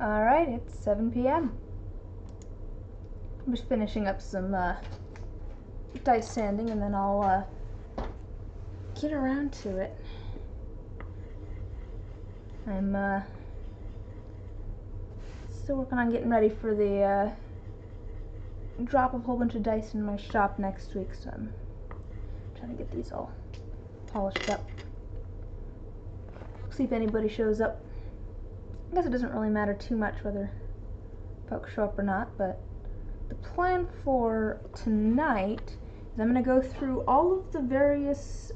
Alright, it's 7 p.m. I'm just finishing up some dice sanding and then I'll get around to it. I'm still working on getting ready for the drop of a whole bunch of dice in my shop next week, so I'm trying to get these all polished up. See if anybody shows up. I guess it doesn't really matter too much whether folks show up or not, but the plan for tonight is I'm going to go through all of the various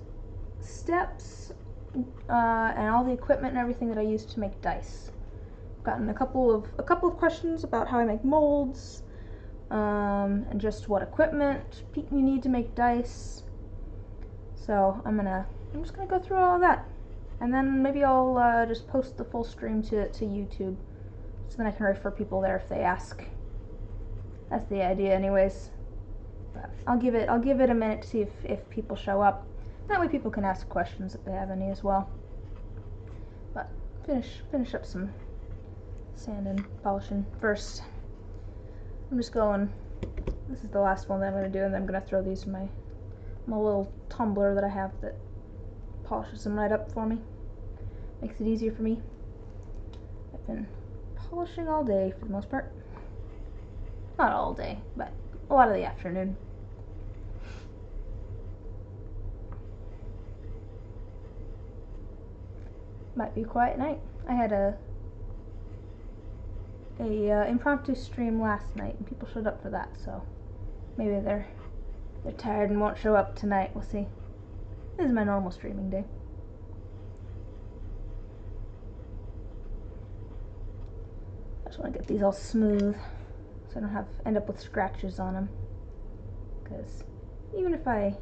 steps and all the equipment and everything that I use to make dice. I've gotten a couple of questions about how I make molds, and just what equipment you need to make dice. So I'm just gonna go through all of that, and then maybe I'll just post the full stream to YouTube, so then I can refer people there if they ask. That's the idea, anyways. But I'll give it a minute to see if people show up. That way people can ask questions if they have any as well. But finish up some sand and polishing first. I'm just going. This is the last one that I'm going to do, and then I'm going to throw these in my little tumbler that I have that polishes them right up for me. Makes it easier for me. I've been polishing all day for the most part. Not all day, but a lot of the afternoon. Might be a quiet night. I had a impromptu stream last night, and people showed up for that, so maybe they're tired and won't show up tonight. We'll see. This is my normal streaming day. I just want to get these all smooth so I don't end up with scratches on them, because even if I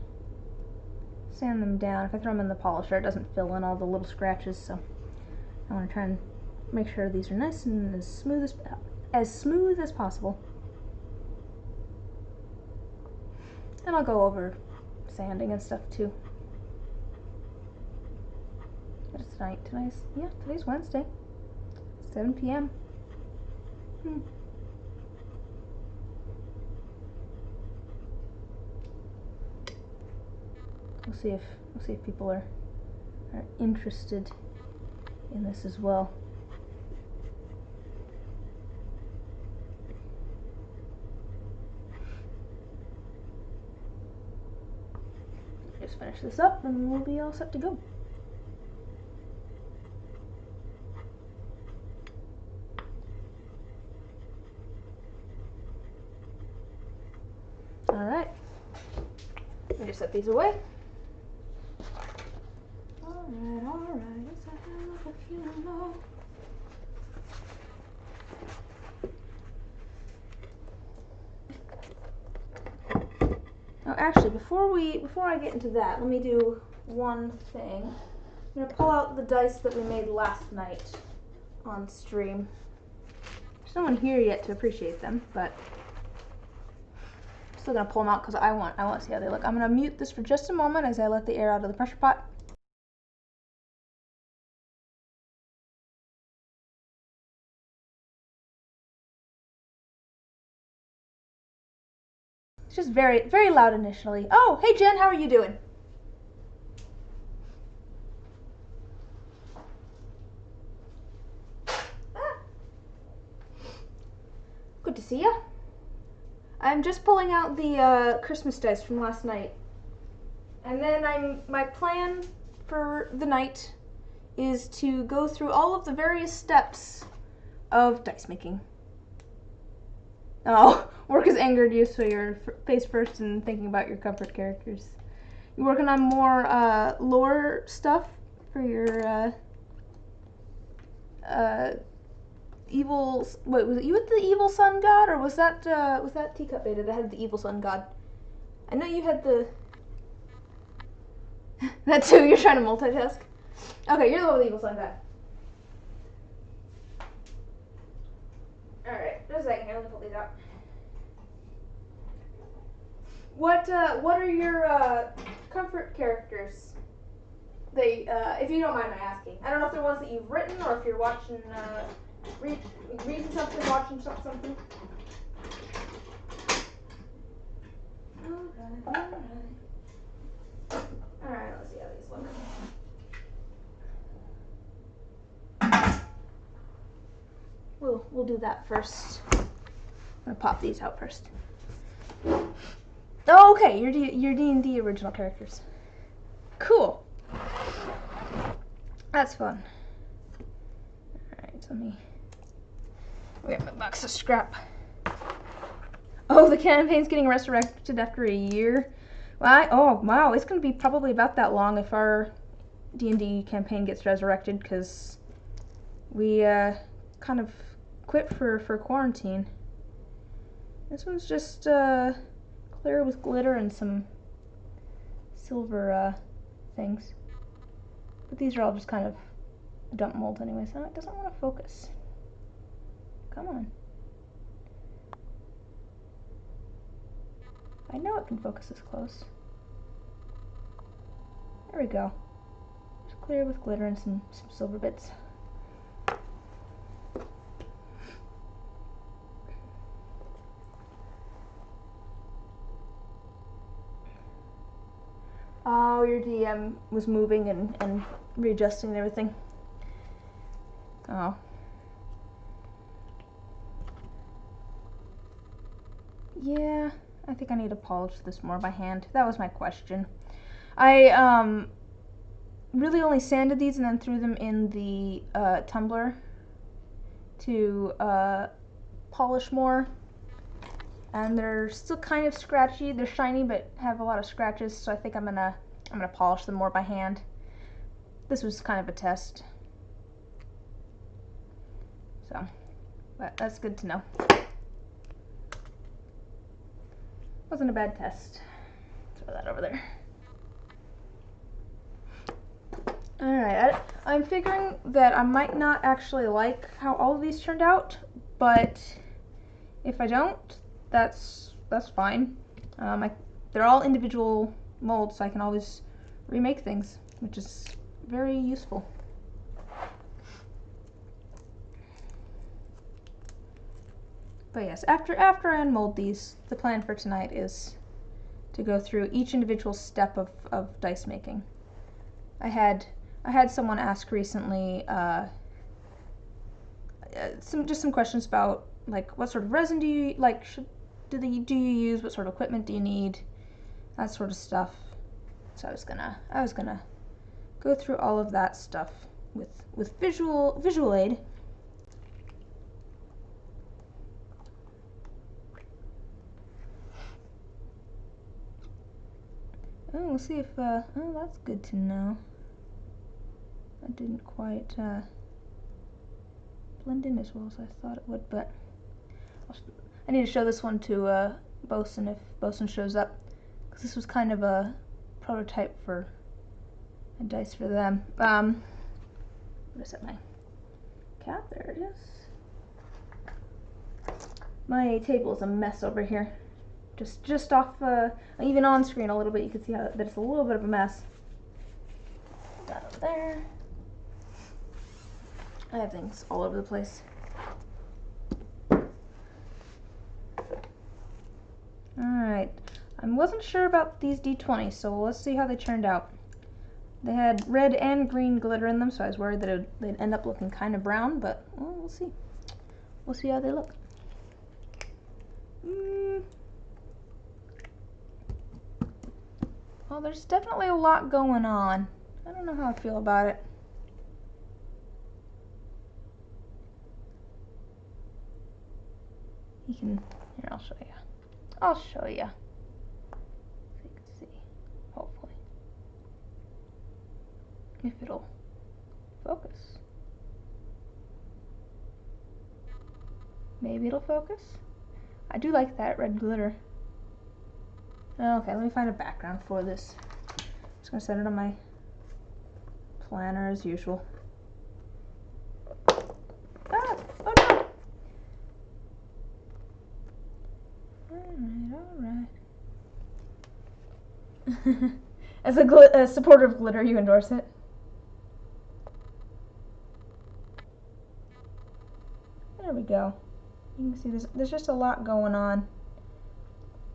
sand them down, if I throw them in the polisher, it doesn't fill in all the little scratches, so I want to try and make sure these are nice and as smooth as possible. And I'll go over sanding and stuff too. What is tonight? Today's Wednesday. 7 p.m. We'll see if people are interested in this as well. Just finish this up and we'll be all set to go. Alright. Let me just set these away. Alright, yes I have a feeling low. Oh, actually, before I get into that, let me do one thing. I'm gonna pull out the dice that we made last night on stream. There's no one here yet to appreciate them, but I'm still gonna pull them out because I want to see how they look. I'm gonna mute this for just a moment as I let the air out of the pressure pot. It's just very, very loud initially. Oh, hey Jen, how are you doing? Good to see ya. I'm just pulling out the Christmas dice from last night. And then my plan for the night is to go through all of the various steps of dice making. Oh, work has angered you, so you're face first and thinking about your comfort characters. You're working on more lore stuff for your evil. Wait, was it you with the evil sun god, or was that Teacup Beta that had the evil sun god? I know you had the. That too. You're trying to multitask. Okay, you're the one with the evil sun god. All right, just a second here. Let me pull these out. What are your comfort characters? They, if you don't mind my asking. I don't know if they're ones that you've written or if you're watching reading something, watching something. Alright, let's see how these look. We'll do that first. I'm gonna pop these out first. Oh, okay, your D&D original characters. Cool. That's fun. Alright, so let me get my box of scrap. Oh, the campaign's getting resurrected after a year. Oh, wow, it's gonna be probably about that long if our D&D campaign gets resurrected, because we kind of quit for quarantine. This one's just clear with glitter and some silver things. But these are all just kind of dump molds anyway, so it doesn't want to focus. Come on. I know it can focus this close. There we go. Just clear with glitter and some silver bits. Oh, your DM was moving and readjusting and everything. Oh. Yeah, I think I need to polish this more by hand. That was my question. I really only sanded these and then threw them in the tumbler to polish more. And they're still kind of scratchy. They're shiny but have a lot of scratches, so I think I'm gonna polish them more by hand. This was kind of a test. So, but that's good to know. Wasn't a bad test. Throw that over there. Alright, I'm figuring that I might not actually like how all of these turned out, but if I don't, that's fine. They're all individual molds, so I can always remake things, which is very useful. But yes, after I unmold these, the plan for tonight is to go through each individual step of dice making. I had someone ask recently some questions about, like, what sort of resin do you like? Do you use? What sort of equipment do you need? That sort of stuff. So I was gonna go through all of that stuff with visual aid. Oh, we'll see if oh, that's good to know. That didn't quite blend in as well as I thought it would, but I need to show this one to Bosun if Bosun shows up, because this was kind of a prototype for a dice for them. What is that, my cat? There it is. My table is a mess over here. Just off, even on screen a little bit, you can see that it's a little bit of a mess. That over there. I have things all over the place. Alright, I wasn't sure about these D20s, so let's see how they turned out. They had red and green glitter in them, so I was worried that they'd end up looking kind of brown, but well, we'll see. We'll see how they look. Well, there's definitely a lot going on. I don't know how I feel about it. Here, I'll show you. I'll show you. So you can see, hopefully. If it'll focus. Maybe it'll focus. I do like that red glitter. Okay, let me find a background for this. Just gonna set it on my planner as usual. Ah! Oh no! Alright. As a supporter of glitter, you endorse it? There we go. You can see there's just a lot going on.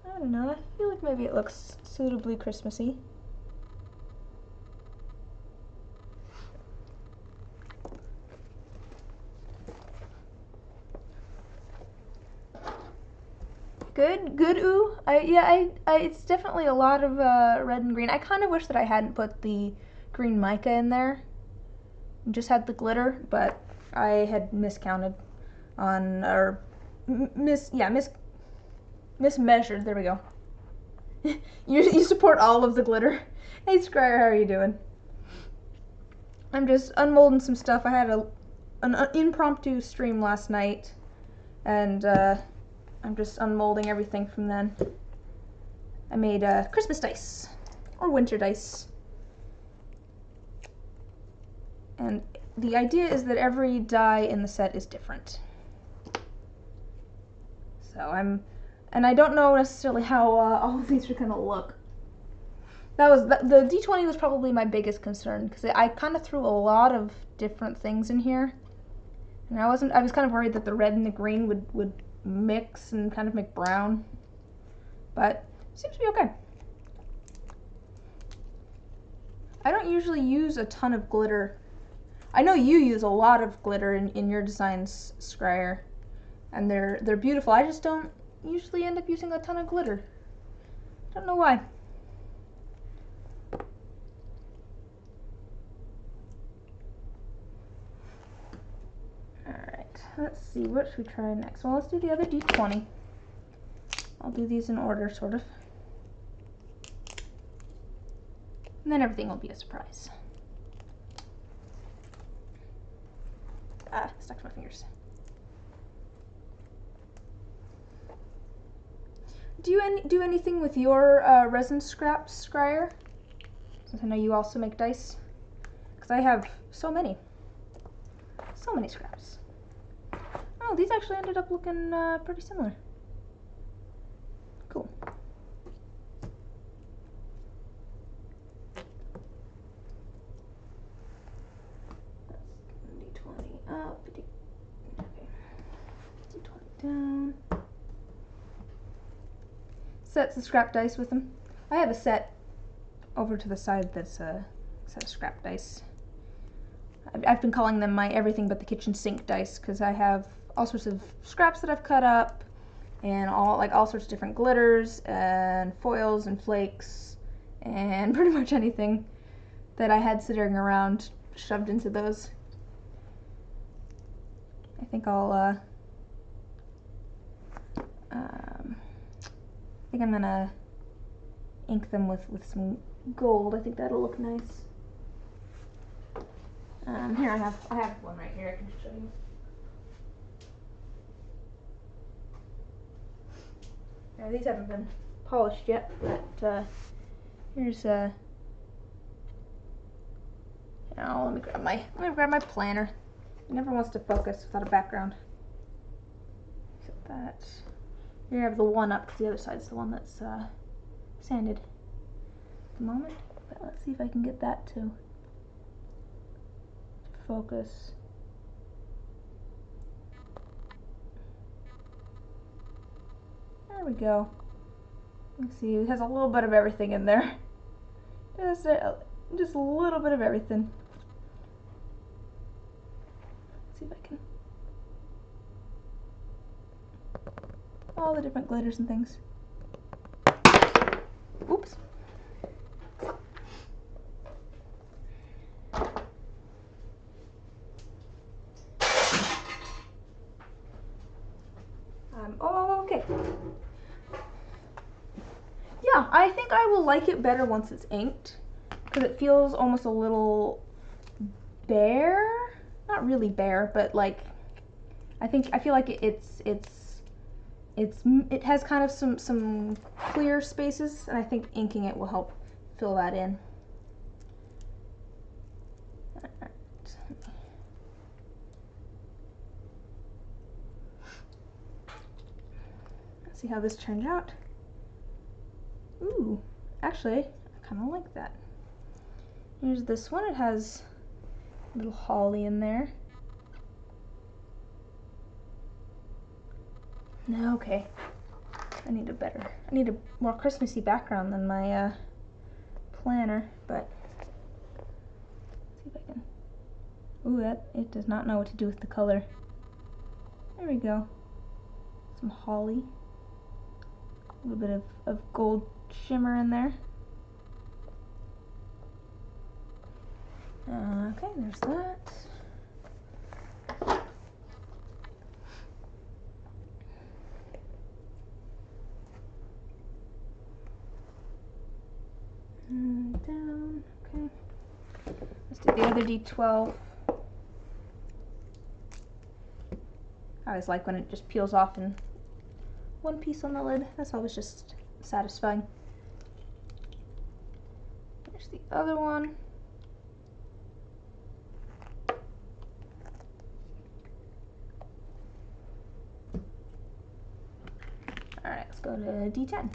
I don't know, I feel like maybe it looks suitably Christmassy. Good, ooh. It's definitely a lot of red and green. I kind of wish that I hadn't put the green mica in there. Just had the glitter, but I had miscounted on, or mismeasured. There we go. you support all of the glitter. Hey Scryer, how are you doing? I'm just unmolding some stuff. I had an impromptu stream last night, and I'm just unmolding everything from then. I made Christmas dice, or winter dice. And the idea is that every die in the set is different. So and I don't know necessarily how all of these are gonna look. The D20 was probably my biggest concern, because I kind of threw a lot of different things in here. And I was kind of worried that the red and the green would mix and kind of make brown. But it seems to be okay. I don't usually use a ton of glitter. I know you use a lot of glitter in your designs, Scryer, and they're beautiful. I just don't usually end up using a ton of glitter. Don't know why. Alright, let's see, what should we try next? Well, let's do the other D20. I'll do these in order, sort of. And then everything will be a surprise. Ah, stuck to my fingers. Do you do anything with your resin scraps, Scryer? Since I know you also make dice. Because I have so many. So many scraps. Oh, these actually ended up looking pretty similar. Cool. D20 up, okay. D20 down. Sets of scrap dice with them. I have a set over to the side that's a set of scrap dice. I've been calling them my everything but the kitchen sink dice, because I have all sorts of scraps that I've cut up, and all sorts of different glitters and foils and flakes and pretty much anything that I had sitting around shoved into those. I think I'm gonna ink them with some gold. I think that'll look nice. Here I have one right here. I can show you. Now, these haven't been polished yet, but here's let me grab my planner. It never wants to focus without a background. Except that here I have the one up, because the other side's the one that's sanded at the moment. But let's see if I can get that to focus. There we go. Let's see, it has a little bit of everything in there. Just a little bit of everything. Let's see if I can. All the different glitters and things. Oops. Oh, okay. Yeah, I think I will like it better once it's inked, because it feels almost a little bare. Not really bare, but like I feel like it has kind of some clear spaces, and I think inking it will help fill that in. Let's see how this turns out. Ooh, actually, I kind of like that. Here's this one. It has a little holly in there. No, okay. I need a more Christmassy background than my planner, but let's see if I can. Ooh, it does not know what to do with the color. There we go. Some holly. A little bit of gold shimmer in there. Okay, there's that. Down, okay. Let's do the other D12. I always like when it just peels off in one piece on the lid. That's always just satisfying. There's the other one. Alright, let's go to D10.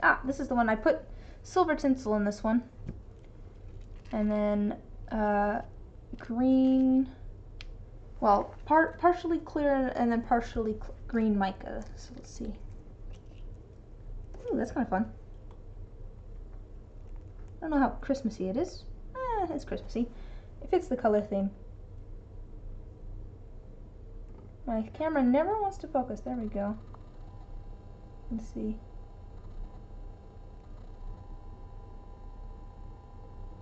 Ah, this is the one I put silver tinsel in this one. And then green, well, partially clear and then partially green mica. So let's see. Ooh, that's kind of fun. I don't know how Christmassy it is. It's Christmassy. It fits the color theme. My camera never wants to focus. There we go. Let's see.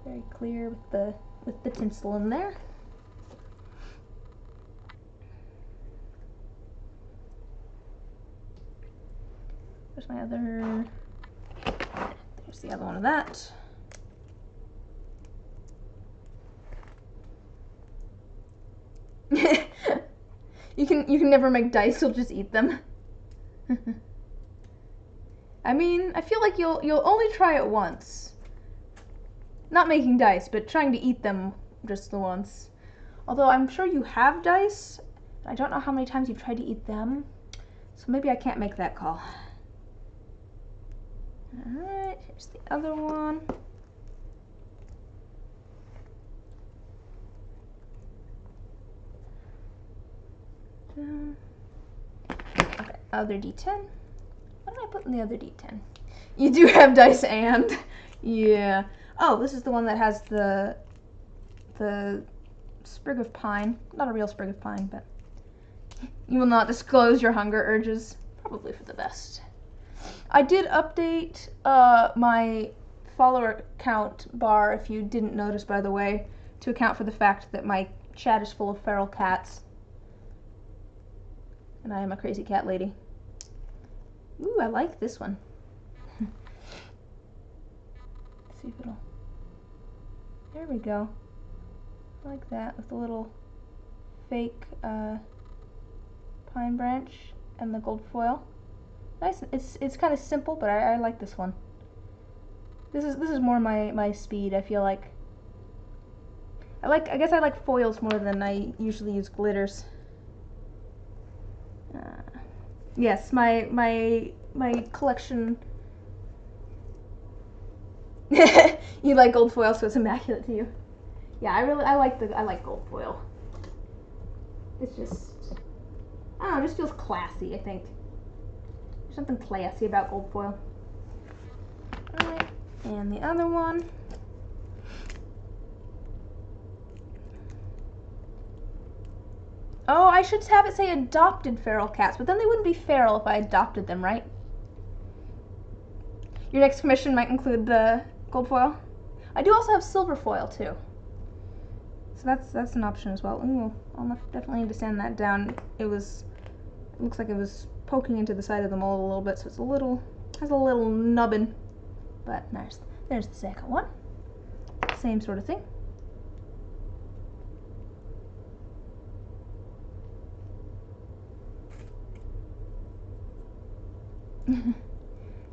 Very clear with the tinsel in there. There's my other. There's the other one of that. You can never make dice. You'll just eat them. I mean, I feel like you'll only try it once. Not making dice, but trying to eat them just the once. Although I'm sure you have dice. I don't know how many times you've tried to eat them. So maybe I can't make that call. Alright, here's the other one. Okay, other D10. What did I put in the other D10? You do have dice and. Yeah. Oh, this is the one that has the sprig of pine. Not a real sprig of pine, but you will not disclose your hunger urges. Probably for the best. I did update my follower count bar, if you didn't notice, by the way, to account for the fact that my chat is full of feral cats. And I am a crazy cat lady. Ooh, I like this one. Let's see if it'll... There we go. I like that, with the little fake pine branch and the gold foil. Nice. It's kind of simple, but I like this one. This is more my speed. I feel like. I guess I like foils more than I usually use glitters. Yes, my collection. You like gold foil, so it's immaculate to you. Yeah, I like gold foil. It's just, I don't know, it just feels classy, I think. There's something classy about gold foil. Alright, and the other one. Oh, I should have it say adopted feral cats, but then they wouldn't be feral if I adopted them, right? Your next commission might include the gold foil. I do also have silver foil too. So that's an option as well. Ooh, I'll definitely need to sand that down. It looks like it was poking into the side of the mold a little bit, so it's has a little nubbin. But there's the second one. Same sort of thing.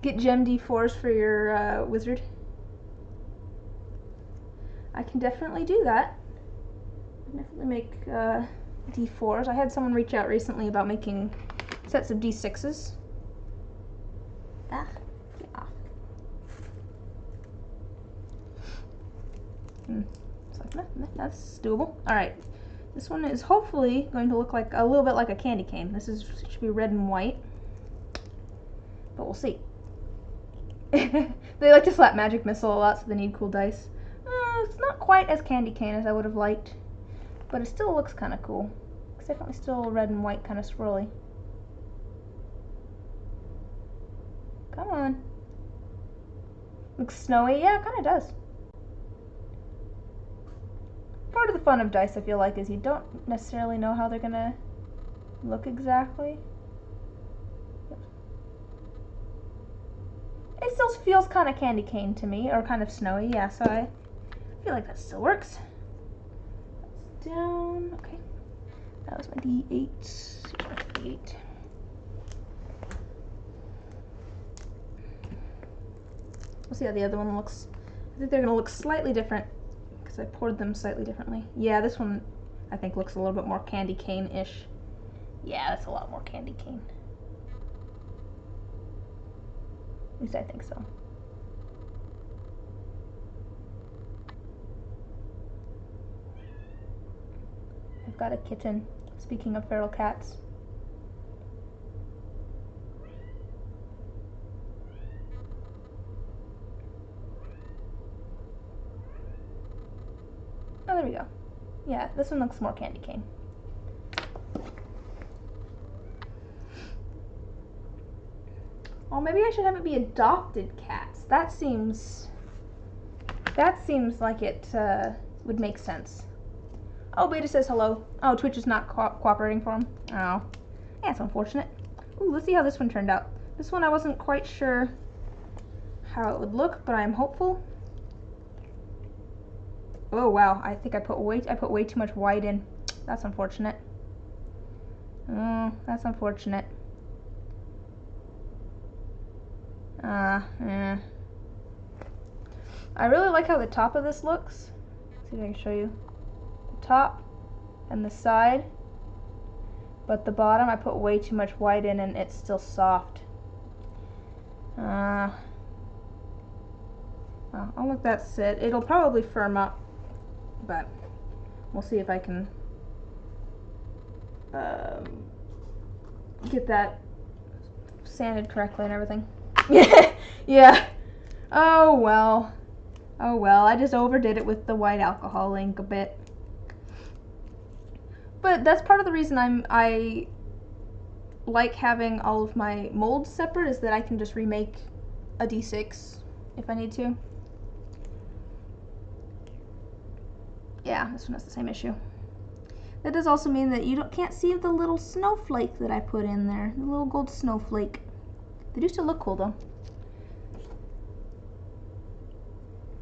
Get gem D4s for your wizard. I can definitely do that. Definitely make D4s. I had someone reach out recently about making sets of D6s. Ah, get off. So that's doable. Alright. This one is hopefully going to look like a little bit like a candy cane. This should be red and white. but we'll see. They like to slap Magic Missile a lot, so they need cool dice. It's not quite as candy cane as I would have liked, but it still looks kind of cool. It's definitely still red and white, kind of swirly. Come on. Looks snowy. Yeah, it kind of does. Part of the fun of dice, I feel like, is you don't necessarily know how they're gonna look exactly. It still feels kind of candy cane to me, or kind of snowy, yeah, so I feel like that still works. That's down, okay. That was my D8. D8. We'll see how the other one looks. I think they're gonna look slightly different because I poured them slightly differently. Yeah, this one I think looks a little bit more candy cane-ish. Yeah, that's a lot more candy cane. At least I think so. I've got a kitten. Speaking of feral cats. Oh, there we go. Yeah, this one looks more candy cane. Oh, maybe I should have it be adopted cats. That seems like it would make sense. Oh, Beta says hello. Oh, Twitch is not cooperating for him. Oh, yeah, it's unfortunate. Ooh, let's see how this one turned out. This one I wasn't quite sure how it would look, but I'm hopeful. Oh wow, I think I put way too much white in. That's unfortunate. Oh, that's unfortunate. I really like how the top of this looks. Let's see if I can show you. The top and the side. But the bottom, I put way too much white in and it's still soft. Well, I'll let that sit. It'll probably firm up, but we'll see if I can get that sanded correctly and everything. Yeah. Oh well. Oh well, I just overdid it with the white alcohol ink a bit. But that's part of the reason I like having all of my molds separate, is that I can just remake a D6 if I need to. Yeah, this one has the same issue. That does also mean that you can't see the little snowflake that I put in there. The little gold snowflake. They do still look cool though.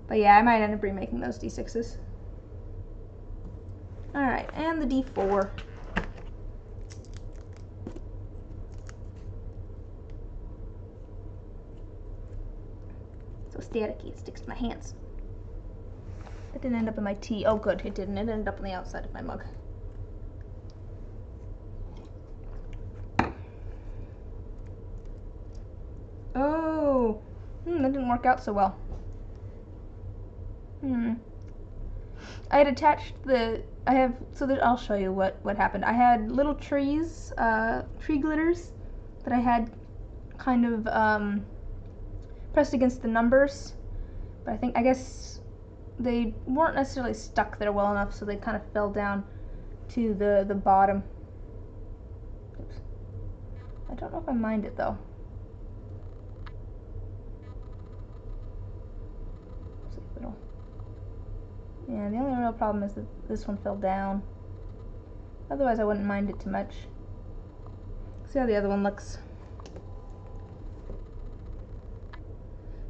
But yeah, I might end up remaking those D6s. Alright, and the D4. So staticky, it sticks to my hands. It didn't end up in my tea. Oh good, it didn't. It ended up on the outside of my mug. Oh, that didn't work out so well. I had attached I'll show you what happened. I had little trees, tree glitters that I had kind of pressed against the numbers, but I guess they weren't necessarily stuck there well enough, so they kind of fell down to the bottom. Oops. I don't know if I mind it though. Yeah, the only real problem is that this one fell down. Otherwise I wouldn't mind it too much. See how the other one looks.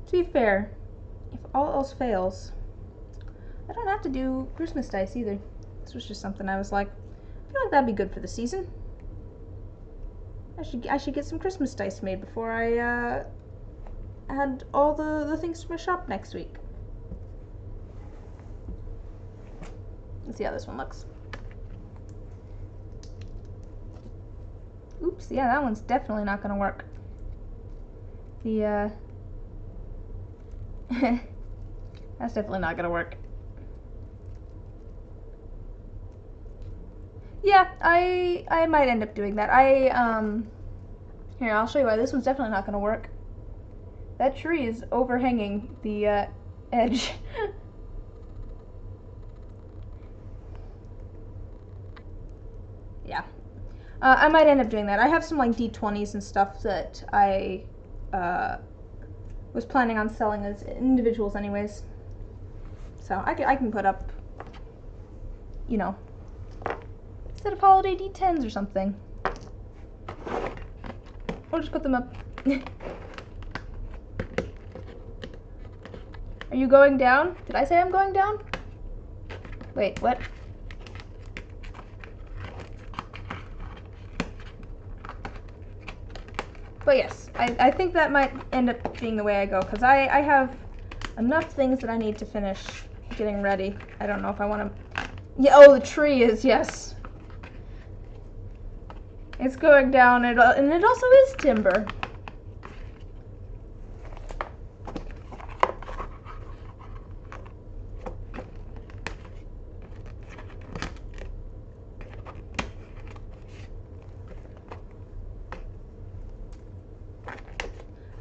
To be fair, if all else fails, I don't have to do Christmas dice either. This was just something I was like, I feel like that'd be good for the season. I should get some Christmas dice made before I add all the things to my shop next week. Let's see how this one looks. Oops, yeah, that one's definitely not gonna work. The that's definitely not gonna work. Yeah, I might end up doing that. Here, I'll show you why this one's definitely not gonna work. that tree is overhanging the edge. Yeah. I might end up doing that. I have some like D20s and stuff that I was planning on selling as individuals anyways. So I can put up, you know, instead of holiday D10s or something. Or just put them up. Are you going down? Did I say I'm going down? Wait, what? But yes, I think that might end up being the way I go, because I have enough things that I need to finish getting ready. I don't know if I want to... Yeah, oh, the tree is, yes. It's going down, and it also is timber.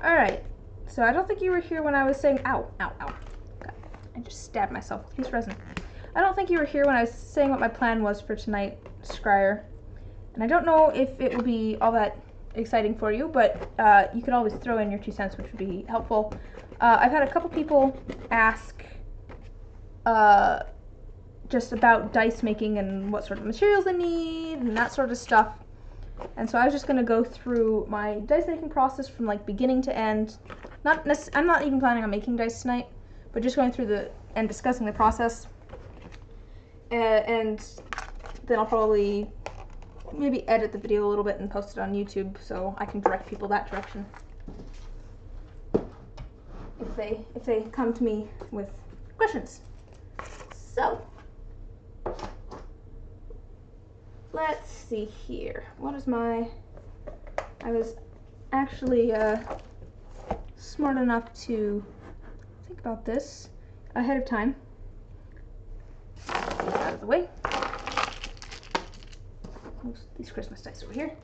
Alright, so I don't think you were here when I was saying... Ow, ow, ow. God, I just stabbed myself with a piece of resin. I don't think you were here when I was saying what my plan was for tonight, Scryer. And I don't know if it will be all that exciting for you, but you could always throw in your 2 cents, which would be helpful. I've had a couple people ask just about dice making and what sort of materials they need and that sort of stuff. And so I was just going to go through my dice making process from like beginning to end. I'm not even planning on making dice tonight, but just going through and discussing the process. And then I'll probably maybe edit the video a little bit and post it on YouTube so I can direct people that direction if they come to me with questions. So let's see here. What is my... I was actually smart enough to think about this ahead of time. Get out of the way. Move these Christmas dice over here.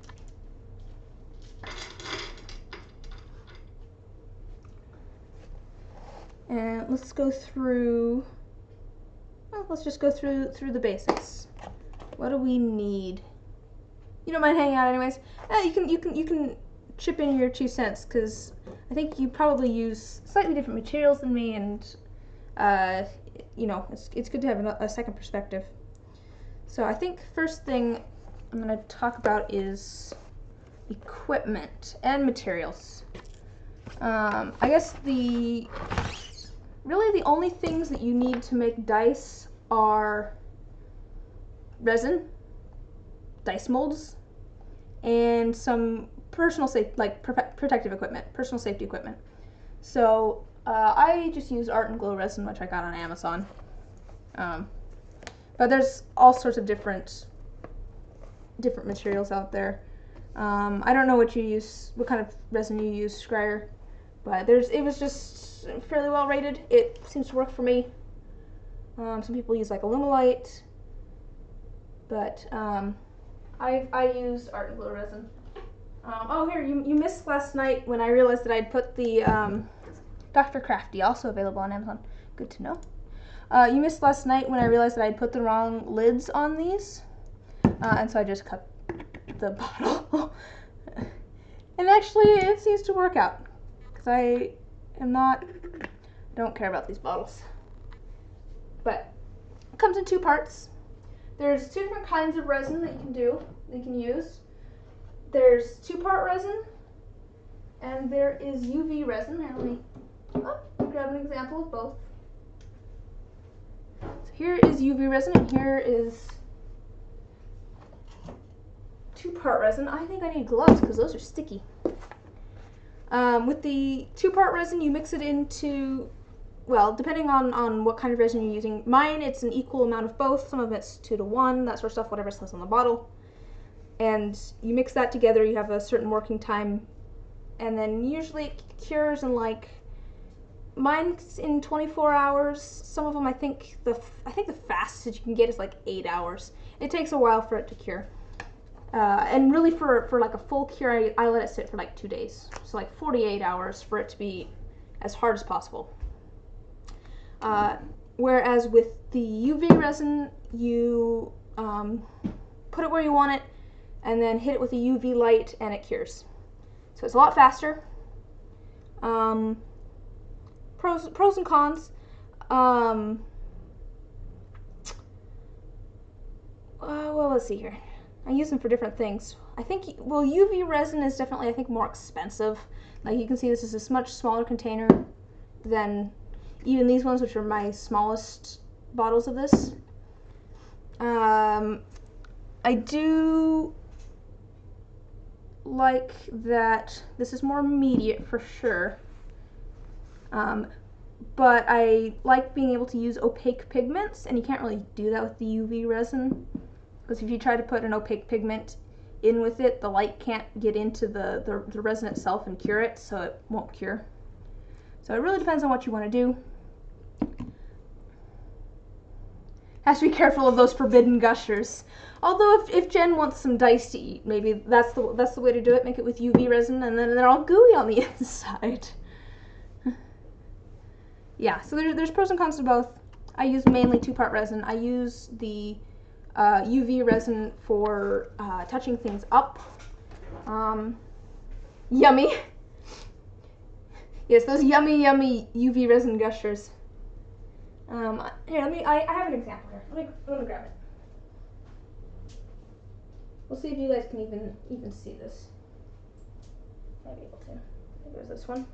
And let's go through... Well, let's just go through the basics. What do we need? You don't mind hanging out anyways? You can chip in your 2 cents, because I think you probably use slightly different materials than me, and you know, it's good to have a second perspective. So I think first thing I'm going to talk about is equipment and materials. I guess really the only things that you need to make dice are resin, dice molds, and some personal protective equipment, personal safety equipment. So I just use Art and Glow resin, which I got on Amazon. But there's all sorts of different materials out there. I don't know what kind of resin you use, Scryer, but it was just fairly well rated. It seems to work for me. Some people use like Alumilite, but I used Art and Glow resin. Oh, here, you missed last night when I realized that I'd put the Dr. Crafty, also available on Amazon. Good to know. You missed last night when I realized that I'd put the wrong lids on these, and so I just cut the bottle. And actually, it seems to work out, because I don't care about these bottles. But it comes in 2 parts. There's 2 different kinds of resin that you can use. There's 2-part resin, and there is UV resin. Here, let me grab an example of both. So here is UV resin, and here is 2-part resin. I think I need gloves because those are sticky. With the 2-part resin, you mix it into, well, depending on what kind of resin you're using. Mine, it's an equal amount of both. Some of it's 2 to 1, that sort of stuff, whatever says on the bottle. And you mix that together, you have a certain working time, and then usually it cures in like, mine's in 24 hours. Some of them, I think the fastest you can get is like 8 hours. It takes a while for it to cure. And really for like a full cure, I let it sit for like 2 days. So like 48 hours for it to be as hard as possible. Whereas with the UV resin, you put it where you want it and then hit it with a UV light and it cures. So it's a lot faster. Pros and cons. Well, let's see here. I use them for different things. I think, well, UV resin is definitely, I think, more expensive. Like you can see, this is a much smaller container than even these ones, which are my smallest bottles of this. I do like that this is more immediate for sure. But I like being able to use opaque pigments, and you can't really do that with the UV resin, because if you try to put an opaque pigment in with it, the light can't get into the resin itself and cure it, so it won't cure. So it really depends on what you want to do. Has to be careful of those forbidden gushers. Although if Jen wants some dice to eat, maybe that's the way to do it. Make it with UV resin, and then they're all gooey on the inside. Yeah, so there's pros and cons to both. I use mainly 2-part resin. I use the UV resin for touching things up. Yummy. Yes, those yummy UV resin gushers. Here, I have an example here. Let me grab it. We'll see if you guys can even see this. Might be able to. Maybe there's this one.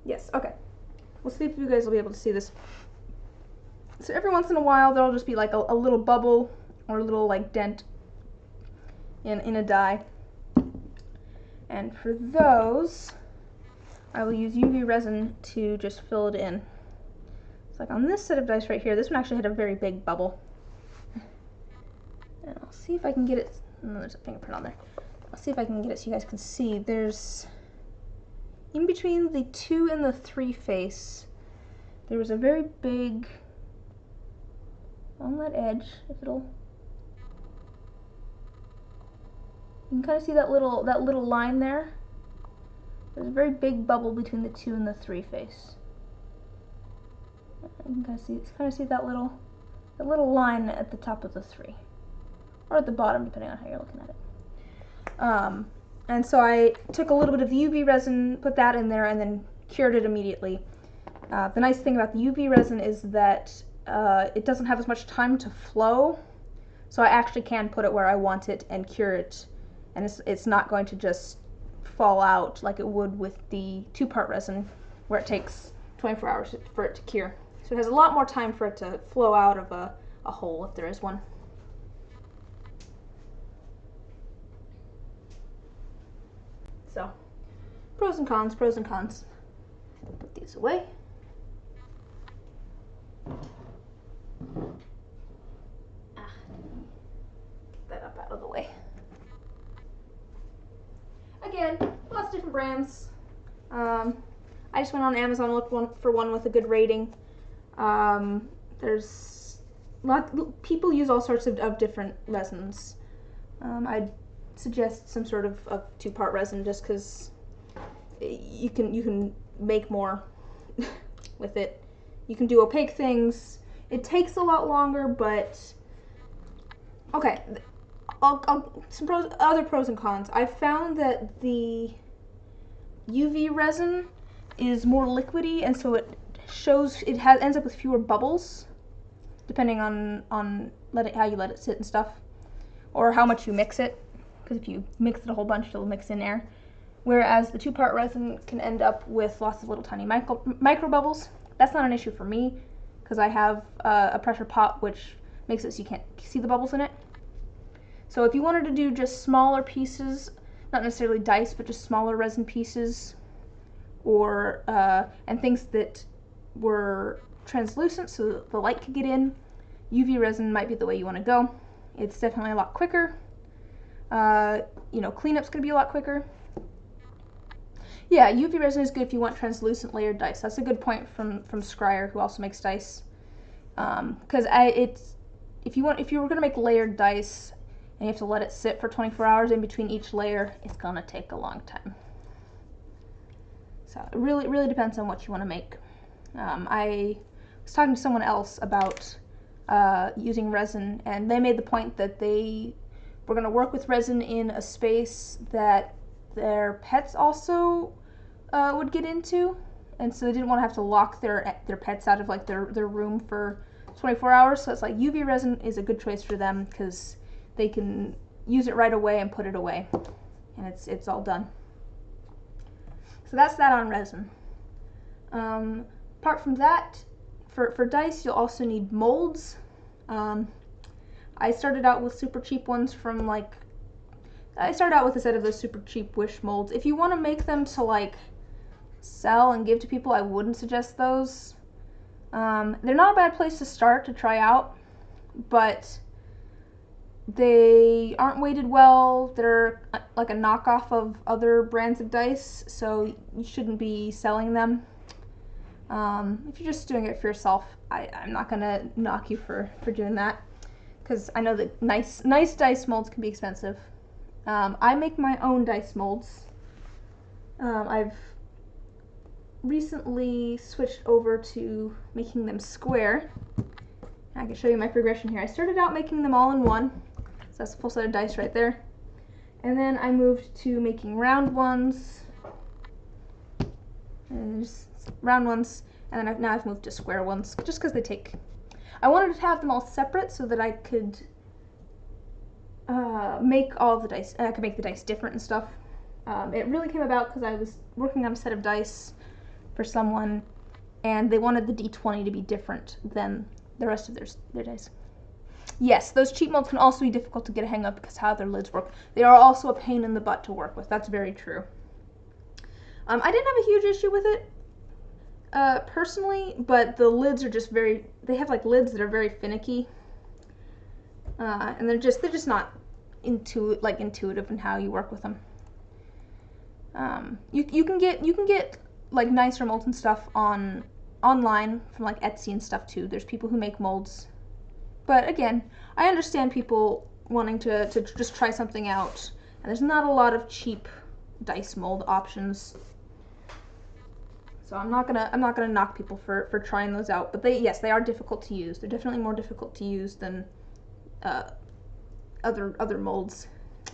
Yes, okay. We'll see if you guys will be able to see this. So every once in a while, there'll just be like a little bubble or a little like dent in a die. And for those, I will use UV resin to just fill it in. It's like on this set of dice right here, this one actually had a very big bubble. And I'll see if I can get it. Oh, there's a fingerprint on there. I'll see if I can get it so you guys can see. There's, in between the 2 and the 3 face, there was a very big, on that edge, if it'll, you can kind of see that little line there. There's a very big bubble between the 2 and the 3 face. You can kind of see that little line at the top of the 3, or at the bottom, depending on how you're looking at it. And so I took a little bit of the UV resin, put that in there, and then cured it immediately. The nice thing about the UV resin is that it doesn't have as much time to flow, so I actually can put it where I want it and cure it, and it's not going to just fall out like it would with the 2-part resin, where it takes 24 hours for it to cure. So it has a lot more time for it to flow out of a hole, if there is one. So, pros and cons, pros and cons. Put these away. Get that up out of the way. Again, lots of different brands. I just went on Amazon and looked for one with a good rating. There's people use all sorts of different resins. I'd suggest some sort of 2-part resin, just because you can make more with it. You can do opaque things. It takes a lot longer, but okay. Some other pros and cons. I found that the UV resin is more liquidy, and so it ends up with fewer bubbles, depending on how you let it sit and stuff, or how much you mix it. Because if you mix it a whole bunch, it'll mix in air. Whereas the 2-part resin can end up with lots of little tiny micro bubbles. That's not an issue for me, because I have a pressure pot which makes it so you can't see the bubbles in it. So if you wanted to do just smaller pieces, not necessarily dice, but just smaller resin pieces, or and things that were translucent so the light could get in, UV resin might be the way you want to go. It's definitely a lot quicker. Cleanup's going to be a lot quicker. Yeah, UV resin is good if you want translucent layered dice. That's a good point from Scryer, who also makes dice. Because if you were going to make layered dice and you have to let it sit for 24 hours in between each layer, it's going to take a long time. So it really depends on what you want to make. I was talking to someone else about using resin, and they made the point that they were going to work with resin in a space that their pets also would get into, and so they didn't want to have to lock their pets out of like their room for 24 hours. So it's like UV resin is a good choice for them because they can use it right away and put it away, and it's all done. So that's that on resin. Apart from that, for dice, you'll also need molds. I started out with super cheap ones from I started out with a set of those super cheap Wish molds. If you want to make them to like sell and give to people, I wouldn't suggest those. They're not a bad place to start to try out, but they aren't weighted well. They're like a knockoff of other brands of dice, so you shouldn't be selling them. If you're just doing it for yourself, I'm not gonna knock you for doing that, because I know that nice dice molds can be expensive. I make my own dice molds. I've recently switched over to making them square. I can show you my progression here. I started out making them all in one, so that's a full set of dice right there. And then I moved to making round ones, and just round ones, and then now I've moved to square ones, just because they take... I wanted to have them all separate so that I could make all of the dice, I could make the dice different and stuff. It really came about because I was working on a set of dice for someone, and they wanted the D20 to be different than the rest of their dice. Yes, those cheap molds can also be difficult to get a hang of because how their lids work. They are also a pain in the butt to work with. That's very true. I didn't have a huge issue with it personally, but the lids are just they have like lids that are very finicky, and they're just not intuitive in how you work with them. You can get like nicer molds and stuff online from like Etsy and stuff too. There's people who make molds, but again, I understand people wanting to just try something out, and there's not a lot of cheap dice mold options. So I'm not gonna knock people for trying those out, but they are difficult to use. They're definitely more difficult to use than other molds.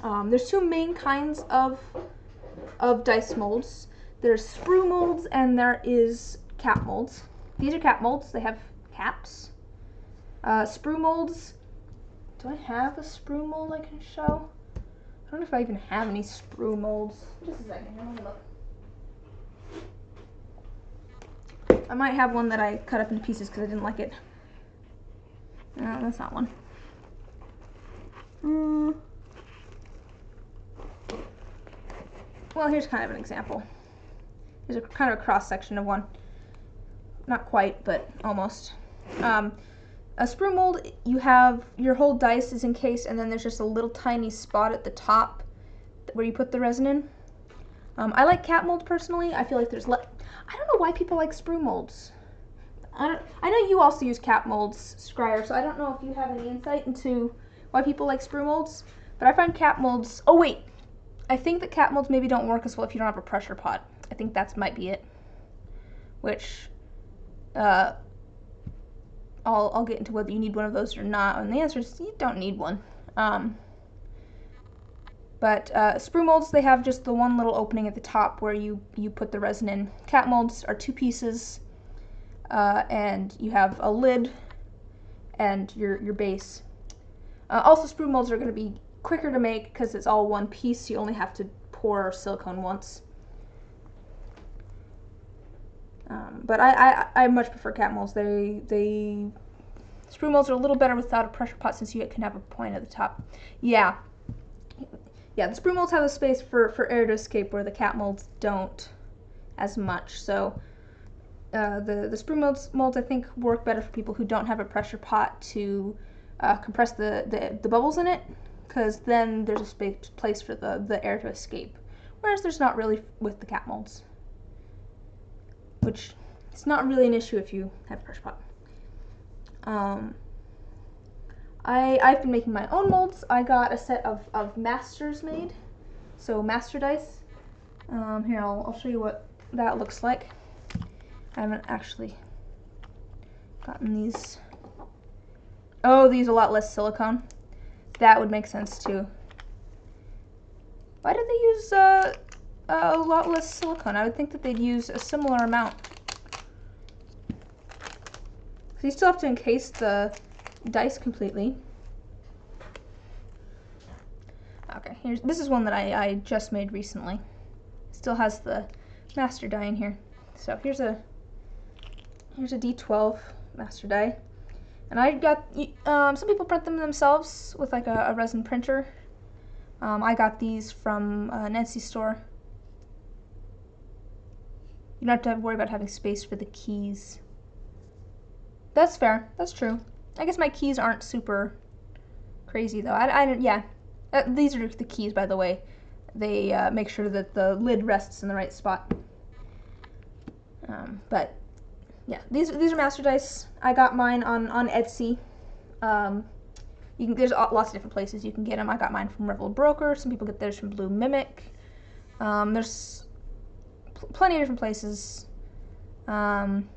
There's two main kinds of dice molds. There's sprue molds and there is cap molds. These are cap molds. They have caps. Sprue molds. Do I have a sprue mold I can show? I don't know if I even have any sprue molds. Just a second. Let me look. I might have one that I cut up into pieces because I didn't like it. No, that's not one. Well, here's kind of an example. Here's a kind of a cross section of one. Not quite, but almost. A sprue mold, you have your whole dice is encased, and then there's just a little tiny spot at the top where you put the resin in. I like cap molds personally. I feel like there's I don't know why people like sprue molds. I know you also use cap molds, Scryer, so I don't know if you have any insight into why people like sprue molds, but I find cap molds... Oh wait, I think that cap molds maybe don't work as well if you don't have a pressure pot. I think that might be it. Which, I'll get into whether you need one of those or not, and the answer is you don't need one. But sprue molds, they have just the one little opening at the top where you put the resin in. Cap molds are two pieces, and you have a lid and your base. Also, sprue molds are going to be quicker to make because it's all one piece. You only have to pour silicone once. But I much prefer cap molds. Sprue molds are a little better without a pressure pot since you can have a point at the top. Yeah, the sprue molds have a space for air to escape where the cap molds don't as much. So the sprue molds I think work better for people who don't have a pressure pot to compress the bubbles in it, because then there's a place for the air to escape. Whereas there's not really with the cap molds, which it's not really an issue if you have a pressure pot. I've been making my own molds. I got a set of Masters made, so master dice. Here, I'll show you what that looks like. I haven't actually gotten these. Oh, these are a lot less silicone. That would make sense too. Why did they use a lot less silicone? I would think that they'd use a similar amount. So you still have to encase the dice completely. Okay, this is one that I just made recently. Still has the master die in here. So here's a D12 master die. And I got, some people print them themselves with like a resin printer. I got these from an Etsy store. You don't have to worry about having space for the keys. That's fair. That's true. I guess my keys aren't super crazy though. Yeah. These are the keys, by the way. They make sure that the lid rests in the right spot. But yeah, these are master dice. I got mine on Etsy. There's lots of different places you can get them. I got mine from Revel Broker. Some people get theirs from Blue Mimic. There's plenty of different places. Some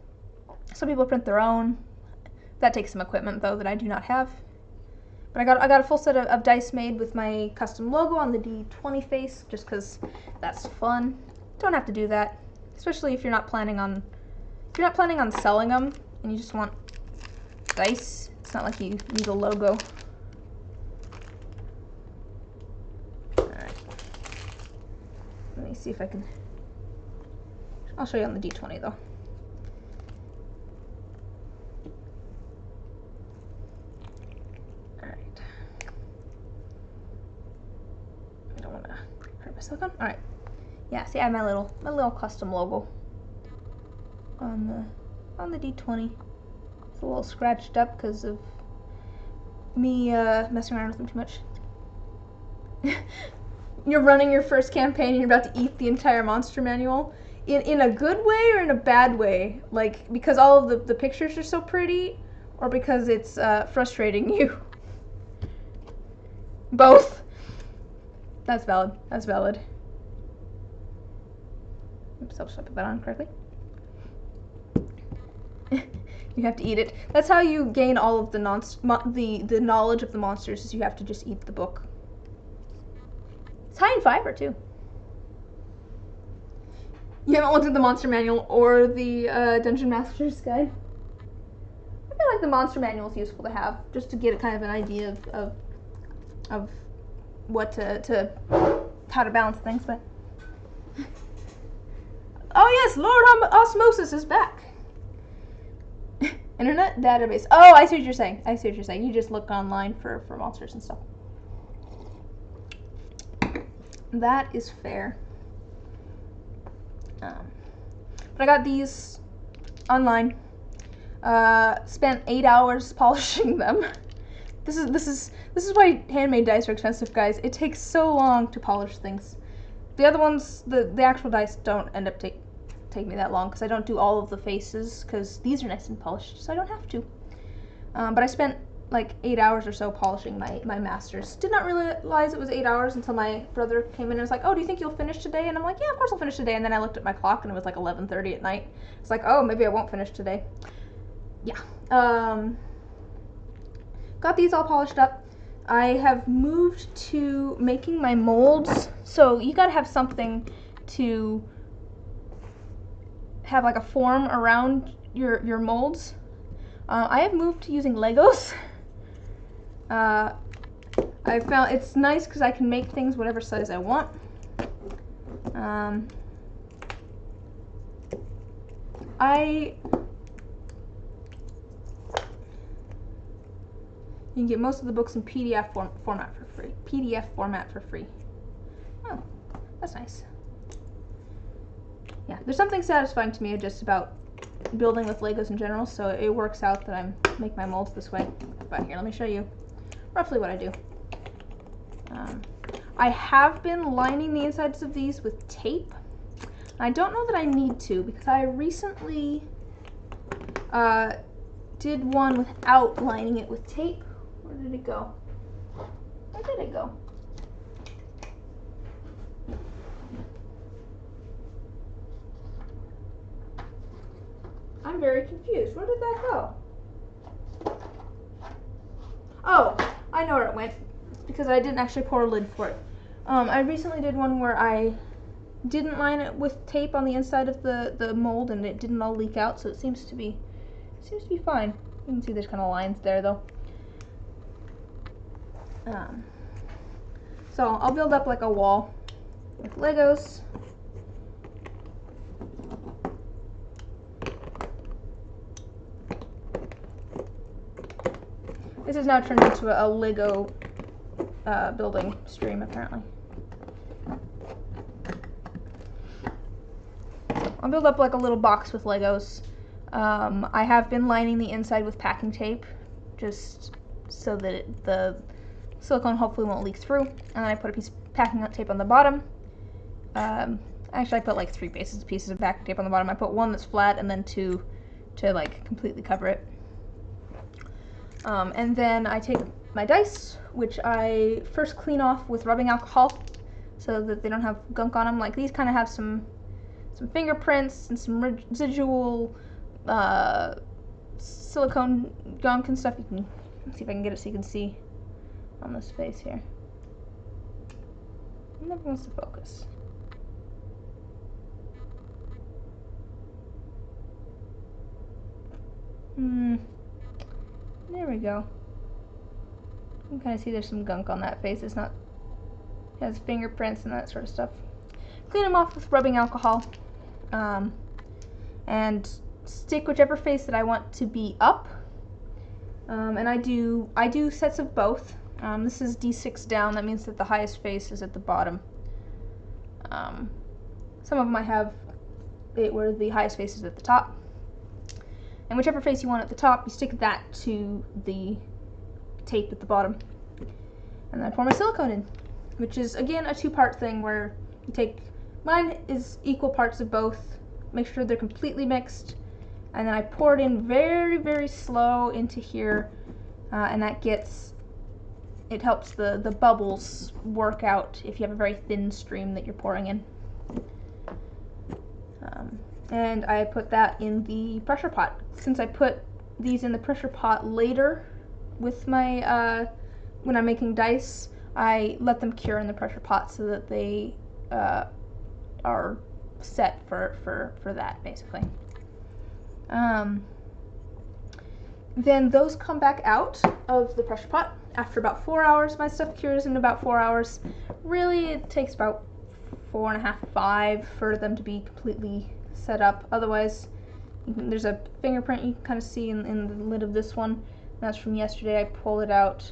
people print their own. That takes some equipment though that I do not have. But I got a full set of dice made with my custom logo on the D20 face, just because that's fun. Don't have to do that, especially if you're not planning on selling them and you just want dice. It's not like you need a logo. All right. Let me see if I can. I'll show you on the D20 though. Silicone? Alright. Yeah, see I have my little custom logo on the D20. It's a little scratched up because of me messing around with them too much. You're running your first campaign and you're about to eat the entire monster manual. In a good way or in a bad way? Like, because all of the pictures are so pretty, or because it's frustrating you? Both. That's valid. That's valid. Oops, I'll put that on correctly. You have to eat it. That's how you gain all of the knowledge of the monsters, is you have to just eat the book. It's high in fiber, too. You haven't looked at the Monster Manual or the Dungeon Master's Guide? I feel like the Monster Manual is useful to have, just to get kind of an idea of what how to balance things, but oh yes, Lord Osmosis is back. Internet database. Oh, I see what you're saying. I see what you're saying. You just look online for monsters and stuff. That is fair. But I got these online. Spent 8 hours polishing them. This is why handmade dice are expensive, guys. It takes so long to polish things. The other ones, the actual dice don't end up take me that long because I don't do all of the faces because these are nice and polished, so I don't have to. But I spent like 8 hours or so polishing my masters. Did not realize it was 8 hours until my brother came in and was like, "Oh, do you think you'll finish today?" And I'm like, "Yeah, of course I'll finish today." And then I looked at my clock and it was like 11:30 at night. It's like, "Oh, maybe I won't finish today." Yeah. Got these all polished up. I have moved to making my molds. So you gotta have something to have like a form around your molds. I have moved to using Legos. I found it's nice because I can make things whatever size I want. You can get most of the books in PDF format for free. PDF format for free. Oh, that's nice. Yeah, there's something satisfying to me just about building with Legos in general, so it works out that I make my molds this way. But here, let me show you roughly what I do. I have been lining the insides of these with tape. I don't know that I need to because I recently did one without lining it with tape. Where did it go? Where did it go? I'm very confused. Where did that go? Oh, I know where it went. It's because I didn't actually pour a lid for it. I recently did one where I didn't line it with tape on the inside of the mold, and it didn't all leak out, so it seems to be fine. You can see there's kind of lines there though. So I'll build up like a wall with Legos. This has now turned into a Lego building stream, apparently. I'll build up like a little box with Legos. I have been lining the inside with packing tape, just so that the silicone hopefully won't leak through. And then I put a piece of packing tape on the bottom. Actually, I put like 3 pieces of packing tape on the bottom. I put one that's flat and then 2 to like completely cover it. And then I take my dice, which I first clean off with rubbing alcohol so that they don't have gunk on them. Like these kind of have some fingerprints and some residual silicone gunk and stuff. You can see if I can get it so you can see on this face here. It never wants to focus. There we go. You can kind of see there's some gunk on that face. It's not, it has fingerprints and that sort of stuff. Clean them off with rubbing alcohol, and stick whichever face that I want to be up. And I do sets of both. This is D6 down. That means that the highest face is at the bottom. Some of them I have it where the highest face is at the top. And whichever face you want at the top, you stick that to the tape at the bottom. And then I pour my silicone in, which is, again, a 2-part thing where you take, mine is equal parts of both, make sure they're completely mixed, and then I pour it in very, very slow into here, and that it helps the bubbles work out if you have a very thin stream that you're pouring in. And I put that in the pressure pot. Since I put these in the pressure pot later with my, when I'm making dice, I let them cure in the pressure pot so that they are set for that, basically. Then those come back out of the pressure pot after about 4 hours. My stuff cures in about 4 hours. Really, it takes about 4.5, 5 for them to be completely set up. Otherwise, there's a fingerprint you can kind of see in the lid of this one. That's from yesterday. I pulled it out.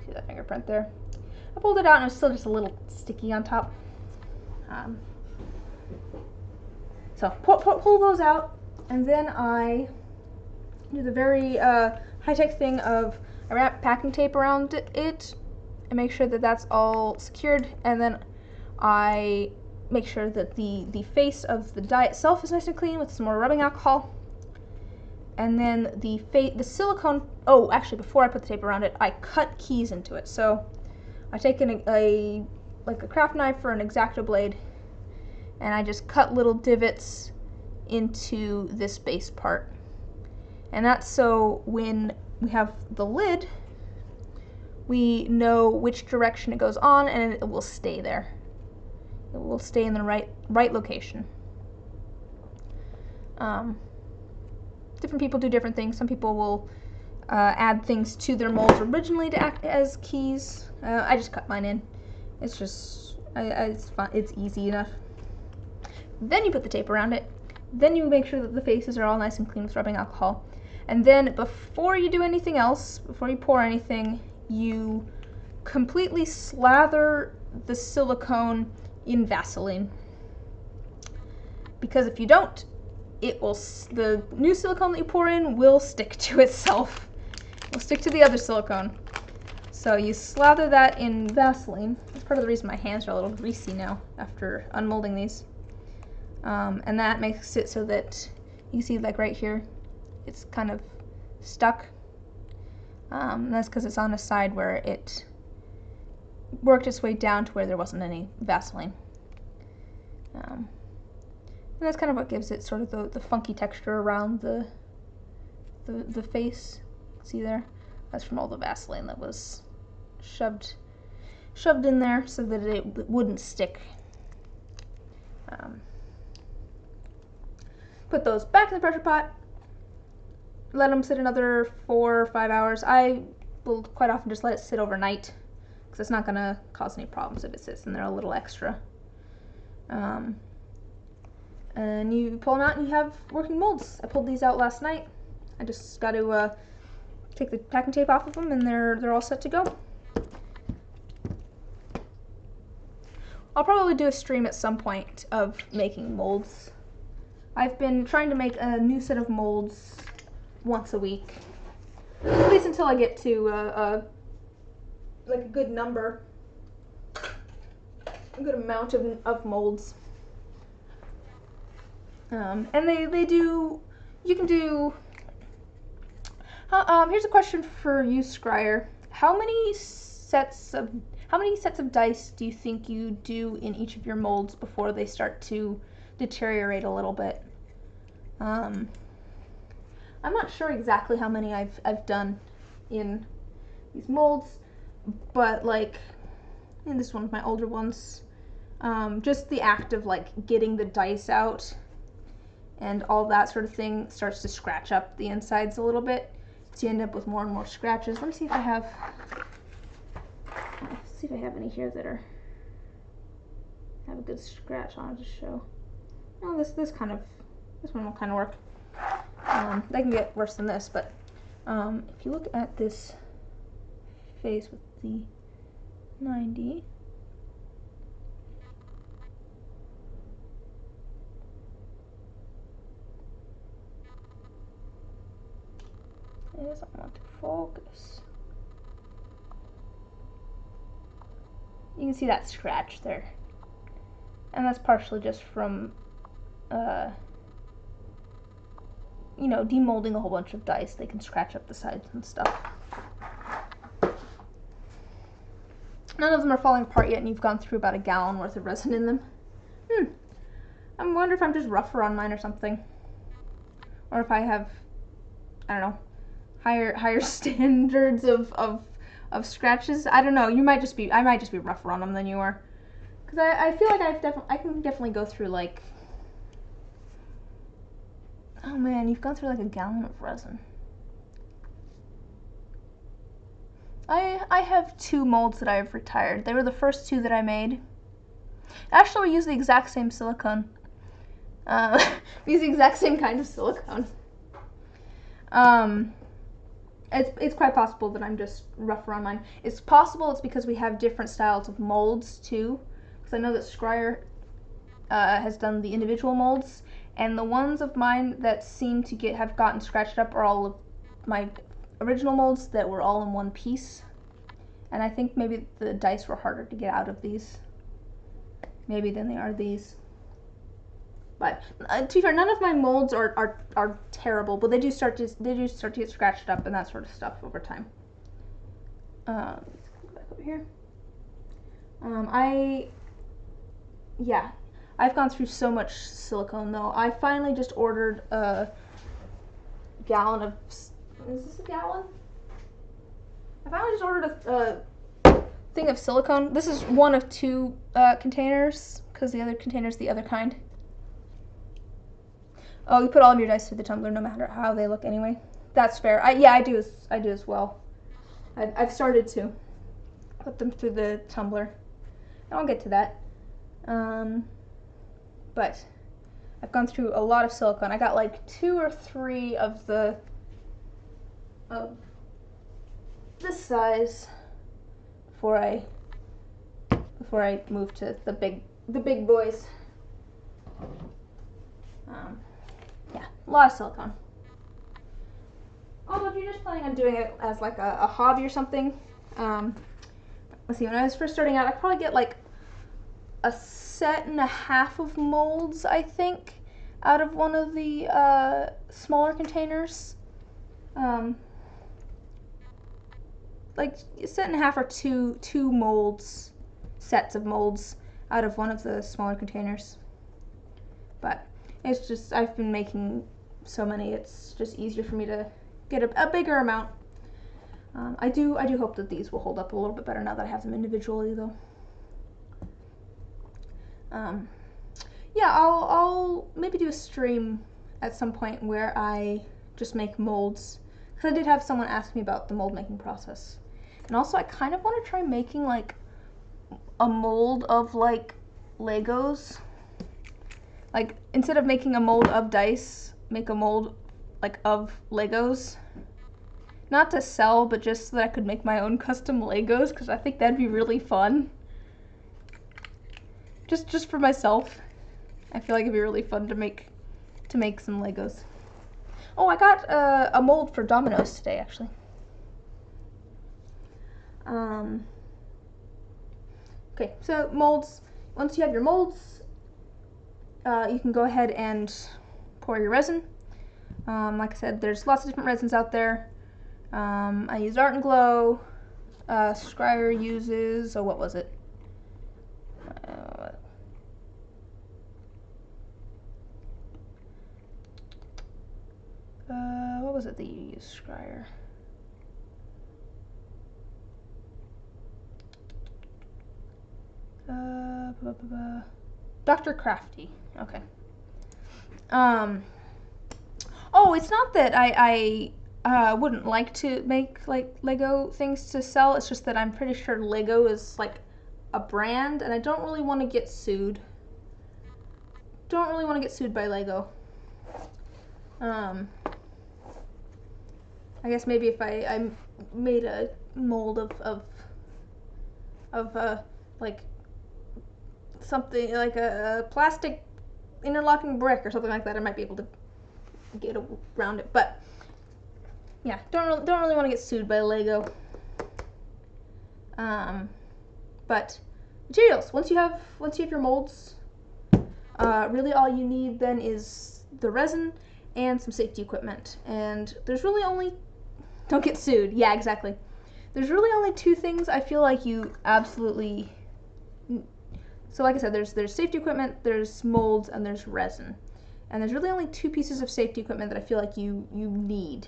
See that fingerprint there? I pulled it out and it was still just a little sticky on top. So pull those out, and then I do the very high-tech thing of I wrap packing tape around it and make sure that that's all secured, and then I make sure that the face of the die itself is nice and clean with some more rubbing alcohol. And then the silicone, oh, actually before I put the tape around it, I cut keys into it. So I take a craft knife or an X-Acto blade, and I just cut little divots into this base part. And that's so when we have the lid, we know which direction it goes on, and it will stay there. It will stay in the right location. Different people do different things. Some people will add things to their molds originally to act as keys. I just cut mine in. It's just, it's fun. It's easy enough. Then you put the tape around it. Then you make sure that the faces are all nice and clean with rubbing alcohol. And then before you do anything else, before you pour anything, you completely slather the silicone in Vaseline, because if you don't, the new silicone that you pour in will stick to itself. It will stick to the other silicone. So you slather that in Vaseline. That's part of the reason my hands are a little greasy now after unmolding these. And that makes it so that you can see, like right here, it's kind of stuck. And that's because it's on a side where it worked its way down to where there wasn't any Vaseline. And that's kind of what gives it sort of the funky texture around the face. See there? That's from all the Vaseline that was shoved in there so that it wouldn't stick. Put those back in the pressure pot. Let them sit another 4 or 5 hours. I will quite often just let it sit overnight because it's not going to cause any problems if it sits in there a little extra. And you pull them out and you have working molds. I pulled these out last night. I just got to take the packing tape off of them and they're all set to go. I'll probably do a stream at some point of making molds. I've been trying to make a new set of molds once a week, at least until I get to like a good number, a good amount of molds. And they do, you can do, here's a question for you, Scryer. How many sets of dice do you think you do in each of your molds before they start to deteriorate a little bit? I'm not sure exactly how many I've done in these molds, but like, and this is one of my older ones. Just the act of like getting the dice out and all that sort of thing starts to scratch up the insides a little bit, so you end up with more and more scratches. Let me see if I have any here that have a good scratch on it to show. Oh, this one will kind of work. They can get worse than this, but if you look at this face with the 90, it doesn't want to focus. You can see that scratch there, and that's partially just from you know, demolding a whole bunch of dice. They can scratch up the sides and stuff. None of them are falling apart yet, and you've gone through about a gallon worth of resin in them. I wonder if I'm just rougher on mine or something, or if I have, I don't know, higher standards of scratches. I don't know. I might just be rougher on them than you are, because I feel like I can definitely go through like. Oh man, you've gone through like a gallon of resin. I have 2 molds that I've retired. They were the first 2 that I made. Actually, we use the exact same silicone. We use the exact same kind of silicone. It's quite possible that I'm just rougher on mine. It's possible it's because we have different styles of molds too. Because I know that Scryer has done the individual molds. And the ones of mine that seem to have gotten scratched up are all of my original molds that were all in one piece. And I think maybe the dice were harder to get out of these, maybe, than they are these. But to be fair, none of my molds are terrible, but they do start to get scratched up and that sort of stuff over time. Let's go back over here. I've gone through so much silicone though. I finally just ordered a gallon of. Is this a gallon? I finally just ordered a thing of silicone. This is one of 2 containers, because the other container's the other kind. Oh, you put all of your dice through the tumbler, no matter how they look anyway. That's fair. I do as well. I've started to put them through the tumbler. And I'll get to that. But I've gone through a lot of silicone. I got like 2 or 3 of this size before I move to the big boys. Yeah, a lot of silicone. Although if you're just planning on doing it as like a hobby or something, let's see. When I was first starting out, I'd probably get like a set and a half of molds, I think, out of one of the smaller containers. Like a set and a half or two sets of molds out of one of the smaller containers. But It's just, I've been making so many, it's just easier for me to get a bigger amount. I do hope that these will hold up a little bit better now that I have them individually, though. Yeah, I'll maybe do a stream at some point where I just make molds, because I did have someone ask me about the mold making process. And also I kind of want to try making like a mold of like Legos. Like, instead of making a mold of dice, make a mold like of Legos. Not to sell, but just so that I could make my own custom Legos, because I think that'd be really fun. Just for myself. I feel like it'd be really fun to make some Legos. Oh, I got a mold for Dominoes today, actually. Okay, so molds. Once you have your molds, you can go ahead and pour your resin. Like I said, there's lots of different resins out there. I use Art and Glow. Scryer uses, oh, what was it? What was it that you used, Scryer? Dr. Crafty. Okay. Oh, it's not that I wouldn't like to make like Lego things to sell. It's just that I'm pretty sure Lego is like a brand, and I don't really want to get sued. Don't really want to get sued by Lego. I guess maybe if I made a mold of like something like a plastic interlocking brick or something like that, I might be able to get around it. But yeah, don't really want to get sued by Lego. But materials. Once you have your molds, really all you need then is the resin and some safety equipment. And there's really only, don't get sued. Yeah, exactly. There's really only two things I feel like you absolutely. So like I said, there's safety equipment, there's molds, and there's resin. And there's really only two pieces of safety equipment that I feel like you need.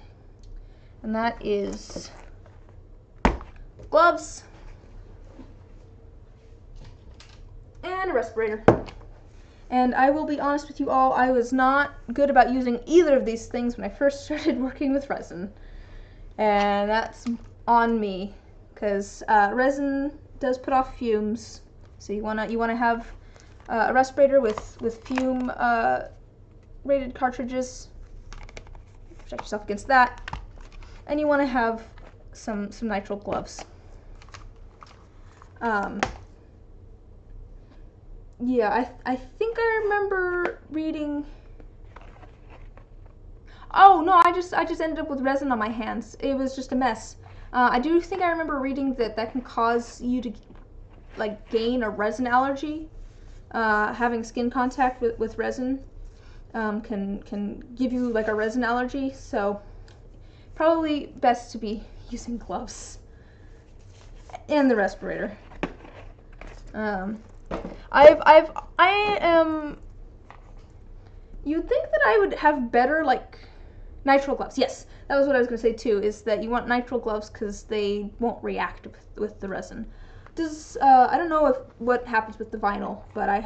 And that is gloves and a respirator. And I will be honest with you all, I was not good about using either of these things when I first started working with resin. And that's on me, because resin does put off fumes. So you wanna have a respirator with fume rated cartridges. Protect yourself against that. And you want to have some nitrile gloves. Yeah, I think I remember reading. Oh no, I just ended up with resin on my hands. It was just a mess. I do think I remember reading that can cause you to like gain a resin allergy. Having skin contact with resin can give you like a resin allergy. So probably best to be using gloves and the respirator. I am. You'd think that I would have better like nitrile gloves. Yes, that was what I was going to say too. Is that you want nitrile gloves because they won't react with the resin. I don't know what happens with the vinyl, but I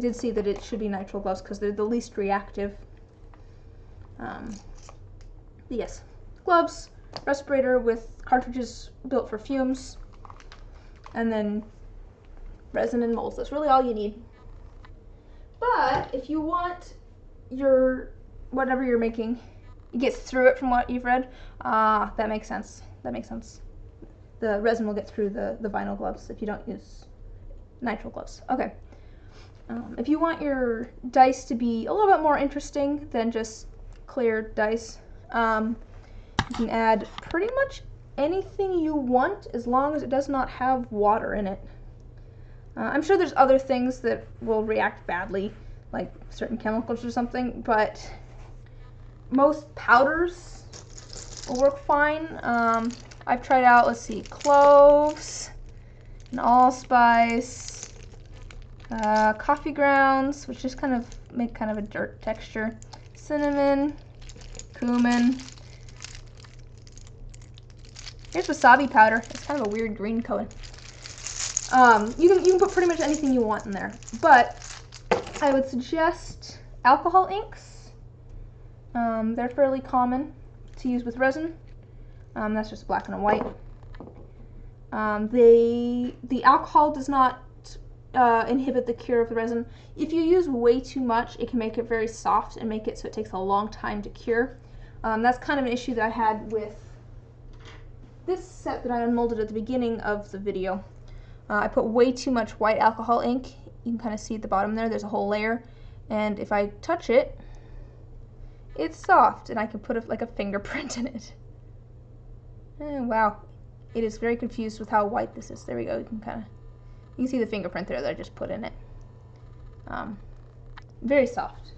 did see that it should be nitrile gloves because they're the least reactive. Yes, gloves, respirator with cartridges built for fumes, and then resin and molds. That's really all you need. But if you want your whatever you're making, you get through it from what you've read, that makes sense. That makes sense. The resin will get through the vinyl gloves if you don't use nitrile gloves. Okay. If you want your dice to be a little bit more interesting than just clear dice, you can add pretty much anything you want as long as it does not have water in it. I'm sure there's other things that will react badly, like certain chemicals or something, but most powders will work fine. I've tried out, let's see, cloves, and allspice, coffee grounds, which just kind of make kind of a dirt texture. Cinnamon, cumin. Here's wasabi powder. It's kind of a weird green color. You can put pretty much anything you want in there, but I would suggest alcohol inks. They're fairly common to use with resin. That's just black and white. The alcohol does not inhibit the cure of the resin. If you use way too much, it can make it very soft and make it so it takes a long time to cure. That's kind of an issue that I had with this set that I unmolded at the beginning of the video. I put way too much white alcohol ink. You can kind of see at the bottom there's a whole layer, and if I touch it, it's soft, and I can put like a fingerprint in it. Wow, it is very confused with how white this is. There we go. You can see the fingerprint there that I just put in it. Very soft.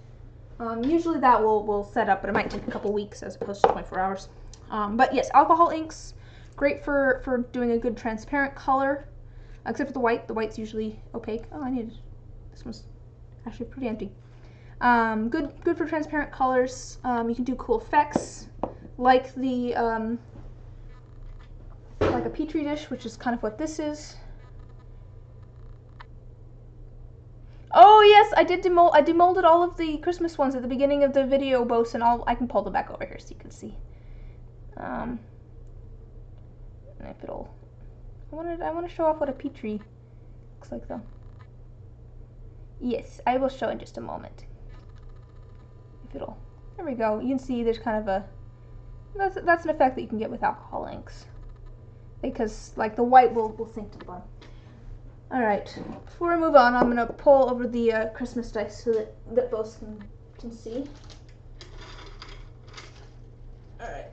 Usually that will set up, but it might take a couple weeks as opposed to 24 hours. But yes, alcohol inks, great for doing a good transparent color, except for the white. The white's usually opaque. Oh, this one's actually pretty empty. Good for transparent colors. You can do cool effects, like like a petri dish, which is kind of what this is. Oh yes, I demolded all of the Christmas ones at the beginning of the video, Bosun. I can pull them back over here so you can see. If it'll, I want to show off what a petri looks like though. Yes, I will show in just a moment. If it'll, there we go. You can see there's kind of a, that's an effect that you can get with alcohol inks, because like the white will sink to the bottom. Alright, before I move on, I'm going to pull over the Christmas dice so that both can see. Alright.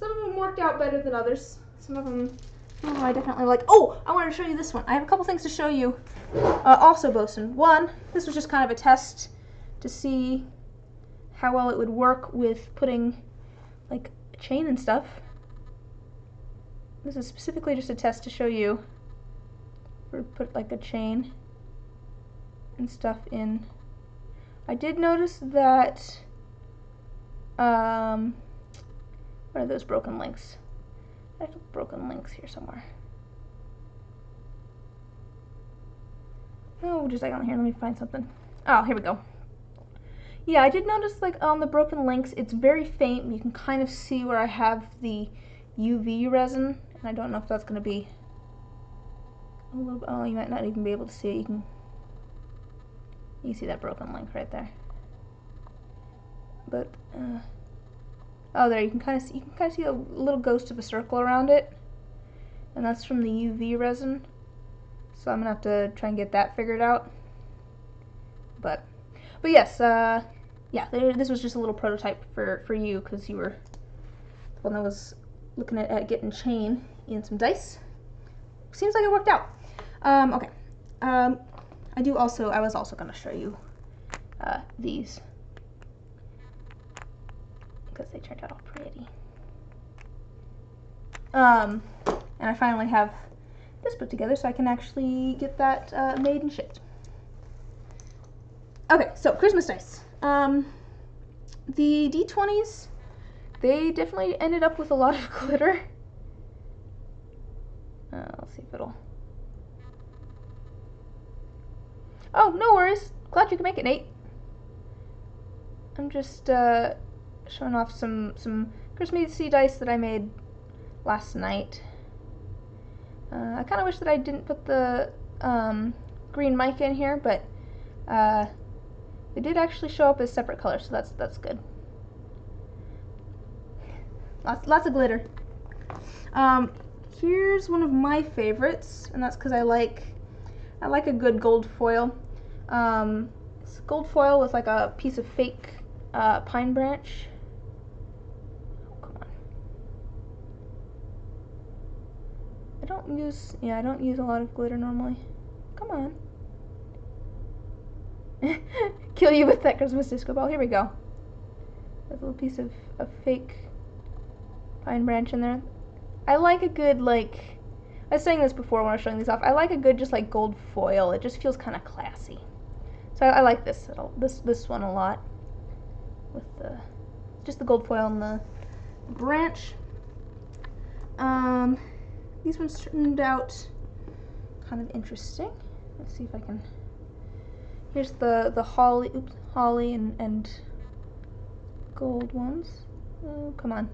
Some of them worked out better than others. Some of them I definitely like. Oh, I wanted to show you this one. I have a couple things to show you. Also, Bosun. One, this was just kind of a test to see how well it would work with putting like a chain and stuff. This is specifically just a test to show you where to put like a chain and stuff in. I did notice that, what are those broken links? I have broken links here somewhere. Oh, just a second here, let me find something. Oh, here we go. Yeah, I did notice like on the broken links, it's very faint. You can kind of see where I have the UV resin. And I don't know if that's going to be a little, oh, you might not even be able to see it. You see that broken link right there. But, oh, there, you can kind of see a little ghost of a circle around it. And that's from the UV resin. So I'm going to have to try and get that figured out. But yes, yeah, this was just a little prototype for you, because you were the one that was looking at getting chain and some dice. Seems like it worked out. Okay. I was also going to show you these, because they turned out all pretty. And I finally have this put together, so I can actually get that made and shipped. Okay, so Christmas dice. The D20s, they definitely ended up with a lot of glitter. Let's see if it'll... Oh, no worries. Glad you can make it, Nate. I'm just showing off some Christmassy dice that I made last night. I kind of wish that I didn't put the green mica in here, but they did actually show up as separate colors, so that's good. Lots of glitter. Here's one of my favorites, and that's because I like a good gold foil. It's gold foil with like a piece of fake pine branch. Oh, come on. I don't use a lot of glitter normally. Come on. Kill you with that Christmas disco ball. Here we go. There's a little piece of fake pine branch in there. I like a good, like, I was saying this before when I was showing these off. I like a good just like gold foil. It just feels kind of classy. So I like this this one a lot with just the gold foil and the branch. These ones turned out kind of interesting. Let's see if I can. Here's the holly, holly and gold ones. Oh, come on.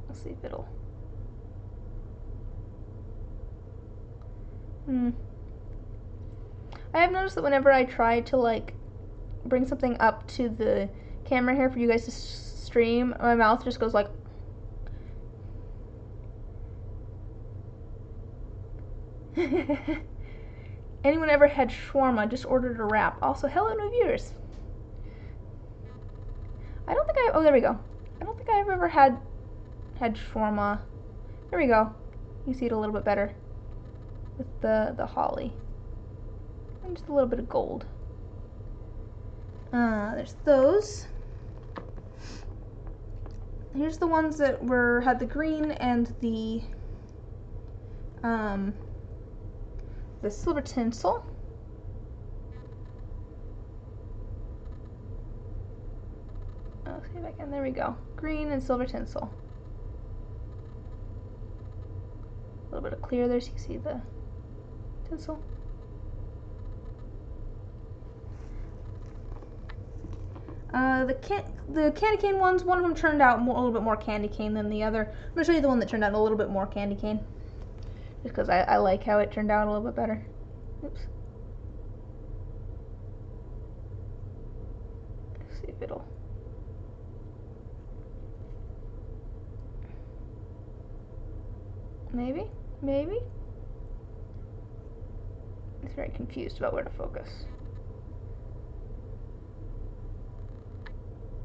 Let's see if it'll. I have noticed that whenever I try to like bring something up to the camera here for you guys to stream, my mouth just goes like. Anyone ever had shawarma? Just ordered a wrap. Also, hello new viewers. I don't think oh, there we go. I don't think I've ever had shawarma. There we go. You see it a little bit better with the holly and just a little bit of gold. There's those. Here's the ones that had the green and the silver tinsel. I'll see if I can. There we go. Green and silver tinsel. A little bit of clear there so you can see the tinsel. The candy cane ones, one of them turned out a little bit more candy cane than the other. I'm going to show you the one that turned out a little bit more candy cane. Just because I like how it turned out a little bit better. Oops. Let's see if it'll. Maybe? Maybe? It's very confused about where to focus.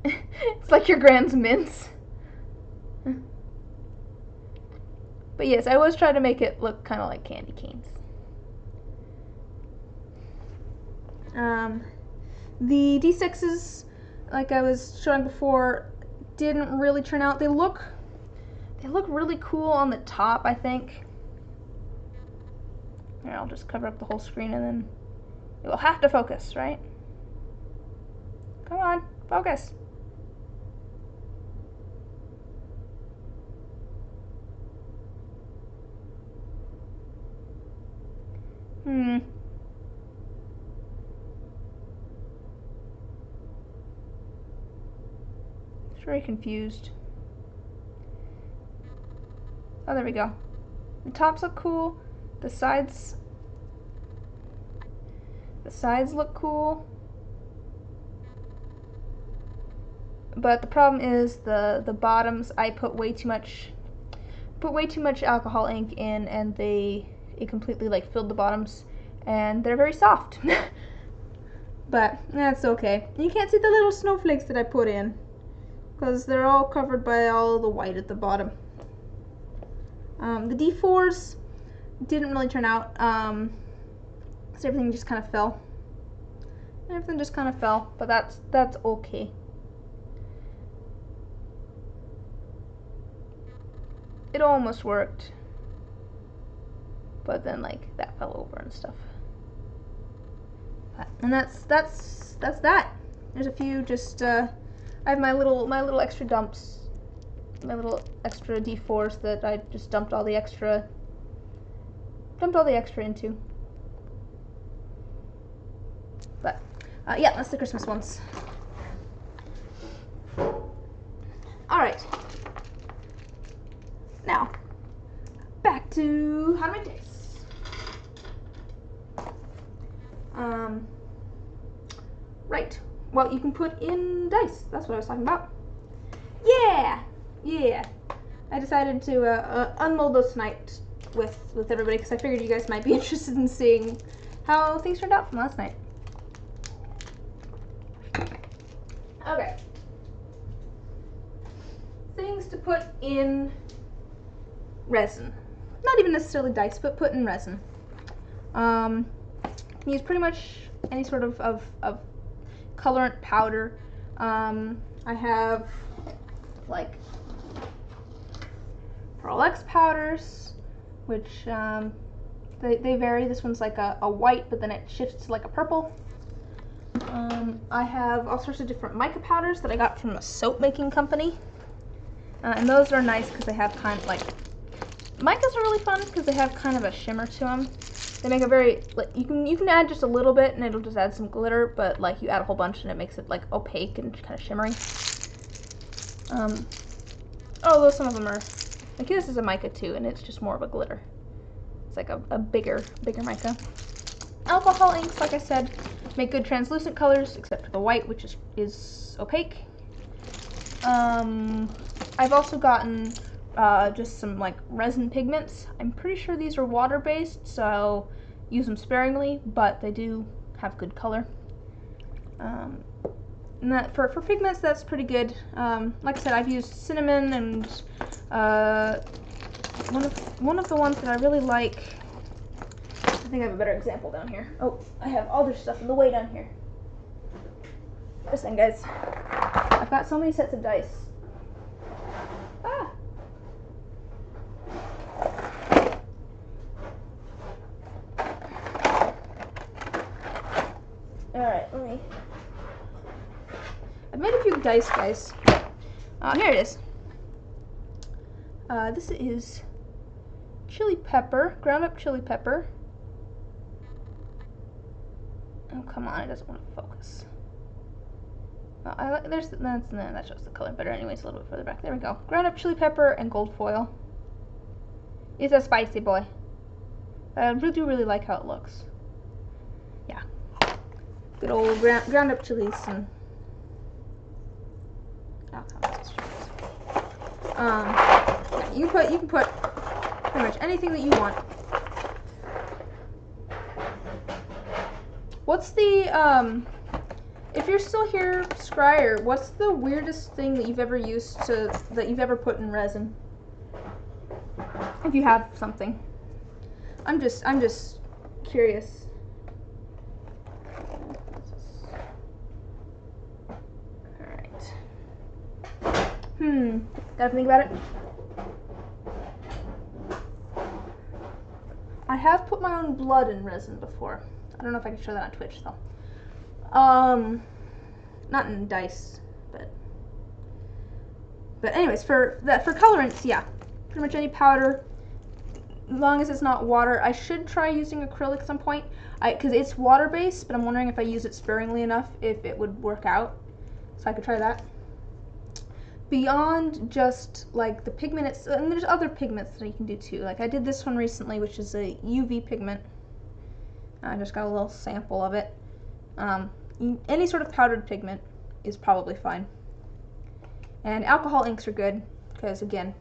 It's like your Grand's mints. But yes, I always try to make it look kind of like candy canes. The D6s, like I was showing before, didn't really turn out. They look really cool on the top, I think. Here, I'll just cover up the whole screen and then it will have to focus, right? Come on, focus. It's very confused. Oh, there we go. The tops look cool. The sides look cool. But the problem is the bottoms. I put way too much alcohol ink in, and it completely like filled the bottoms, and they're very soft. But that's okay. You can't see the little snowflakes that I put in because they're all covered by all the white at the bottom. The D4s didn't really turn out, so everything just kind of fell. Everything just kind of fell, but that's okay. It almost worked, but then like that fell over and stuff. And that's that. There's a few just I have my little extra dumps, my little extra D4s that I just dumped all the extra into. But yeah, that's the Christmas ones. All right. Now, back to how to make dice. Right. Well, you can put in dice. That's what I was talking about. Yeah. I decided to unmold those tonight with everybody because I figured you guys might be interested in seeing how things turned out from last night. Okay. Things to put in resin. Not even necessarily dice, but put in resin. Use pretty much any sort of colorant powder. I have like Pearl-Ex powders, which they vary. This one's like a white, but then it shifts to like a purple. I have all sorts of different mica powders that I got from a soap making company, and those are nice because they have kind of like, micas are really fun because they have kind of a shimmer to them. They make a very, like, you can add just a little bit and it'll just add some glitter, but like you add a whole bunch and it makes it like opaque and kind of shimmery. Although some of them are, like this is a mica too, and it's just more of a glitter. It's like a bigger mica. Alcohol inks, like I said, make good translucent colors, except for the white, which is opaque. I've also gotten just some like resin pigments. I'm pretty sure these are water-based, so use them sparingly, but they do have good color. And that for pigments, that's pretty good. Like I said, I've used cinnamon, and one of the ones that I really like. I think I have a better example down here. Oh, I have all this stuff in the way down here. Listen, guys, I've got so many sets of dice. Ah. Alright, I've made a few dice, guys. Here it is. This is chili pepper, ground up chili pepper. Oh, come on, it doesn't want to focus. Oh, that shows the color better anyways, a little bit further back. There we go. Ground up chili pepper and gold foil. It's a spicy boy. I really like how it looks. Yeah. Good old ground up chilies and you can put pretty much anything that you want. What's the if you're still here, Scryer, what's the weirdest thing that you've ever put in resin? If you have something. I'm just curious. Alright. Gotta think about it. I have put my own blood in resin before. I don't know if I can show that on Twitch though. Not in dice, but anyways, for colorants, yeah, pretty much any powder, as long as it's not water. I should try using acrylic at some point, because it's water based, but I'm wondering if I use it sparingly enough if it would work out, so I could try that. Beyond just like the pigment, and there's other pigments that you can do too. Like I did this one recently, which is a UV pigment. I just got a little sample of it. Any sort of powdered pigment is probably fine. And alcohol inks are good because, again,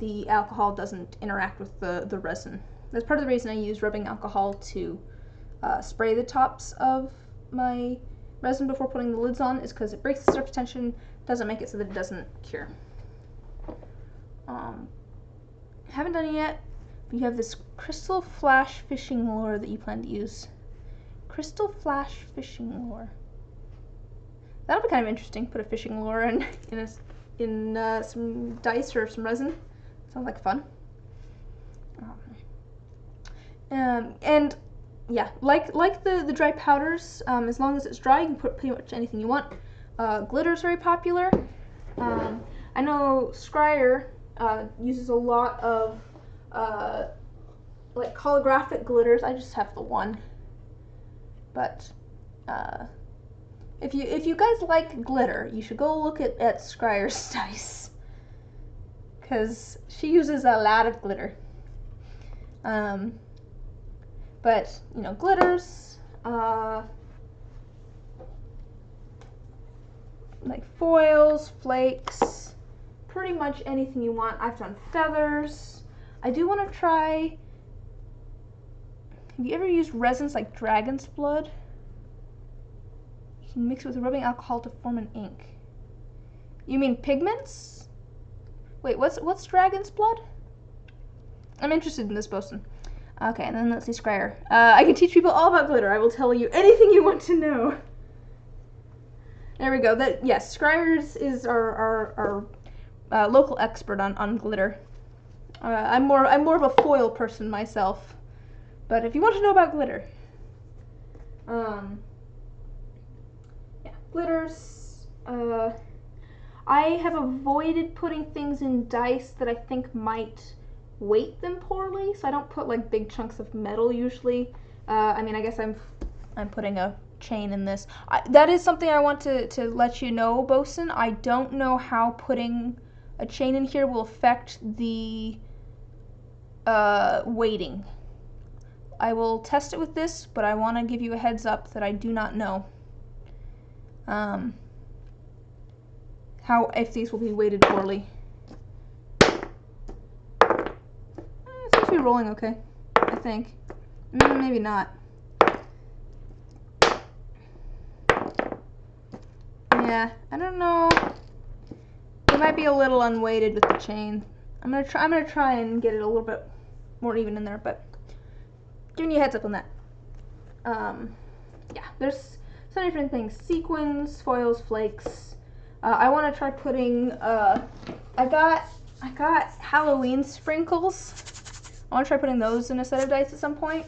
the alcohol doesn't interact with the resin. That's part of the reason I use rubbing alcohol to spray the tops of my resin before putting the lids on, is because it breaks the surface tension, doesn't make it so that it doesn't cure. Haven't done it yet, but you have this crystal flash fishing lure that you plan to use. Crystal flash fishing lure. That'll be kind of interesting. Put a fishing lure in some dice or some resin. Sounds like fun. And yeah, like the dry powders, as long as it's dry, you can put pretty much anything you want. Glitter's very popular. I know Scryer uses a lot of like holographic glitters. I just have the one. But if you guys like glitter, you should go look at Scryer's dice, because she uses a lot of glitter. But you know, glitters, like foils, flakes, pretty much anything you want. I've done feathers. I do want to try. Have you ever used resins like dragon's blood? You can mix it with rubbing alcohol to form an ink. You mean pigments? Wait, what's dragon's blood? I'm interested in this, Bosun. Okay, and then let's see, Scryer. I can teach people all about glitter. I will tell you anything you want to know. There we go. That, yes, Scryer's is our local expert on glitter. I'm more of a foil person myself, but if you want to know about glitter, yeah, glitters. I have avoided putting things in dice that I think might weight them poorly, so I don't put like big chunks of metal usually. I mean, I guess I'm putting a chain in this. That is something I want to let you know, Bosun. I don't know how putting a chain in here will affect the weighting. I will test it with this, but I want to give you a heads up that I do not know how, if these will be weighted poorly. It seems to be rolling okay, I think. Maybe not. Yeah, I don't know. It might be a little unweighted with the chain. I'm gonna try and get it a little bit more even in there, but giving you a heads up on that. Yeah, there's so many different things: sequins, foils, flakes. I want to try putting. I got Halloween sprinkles. I want to try putting those in a set of dice at some point.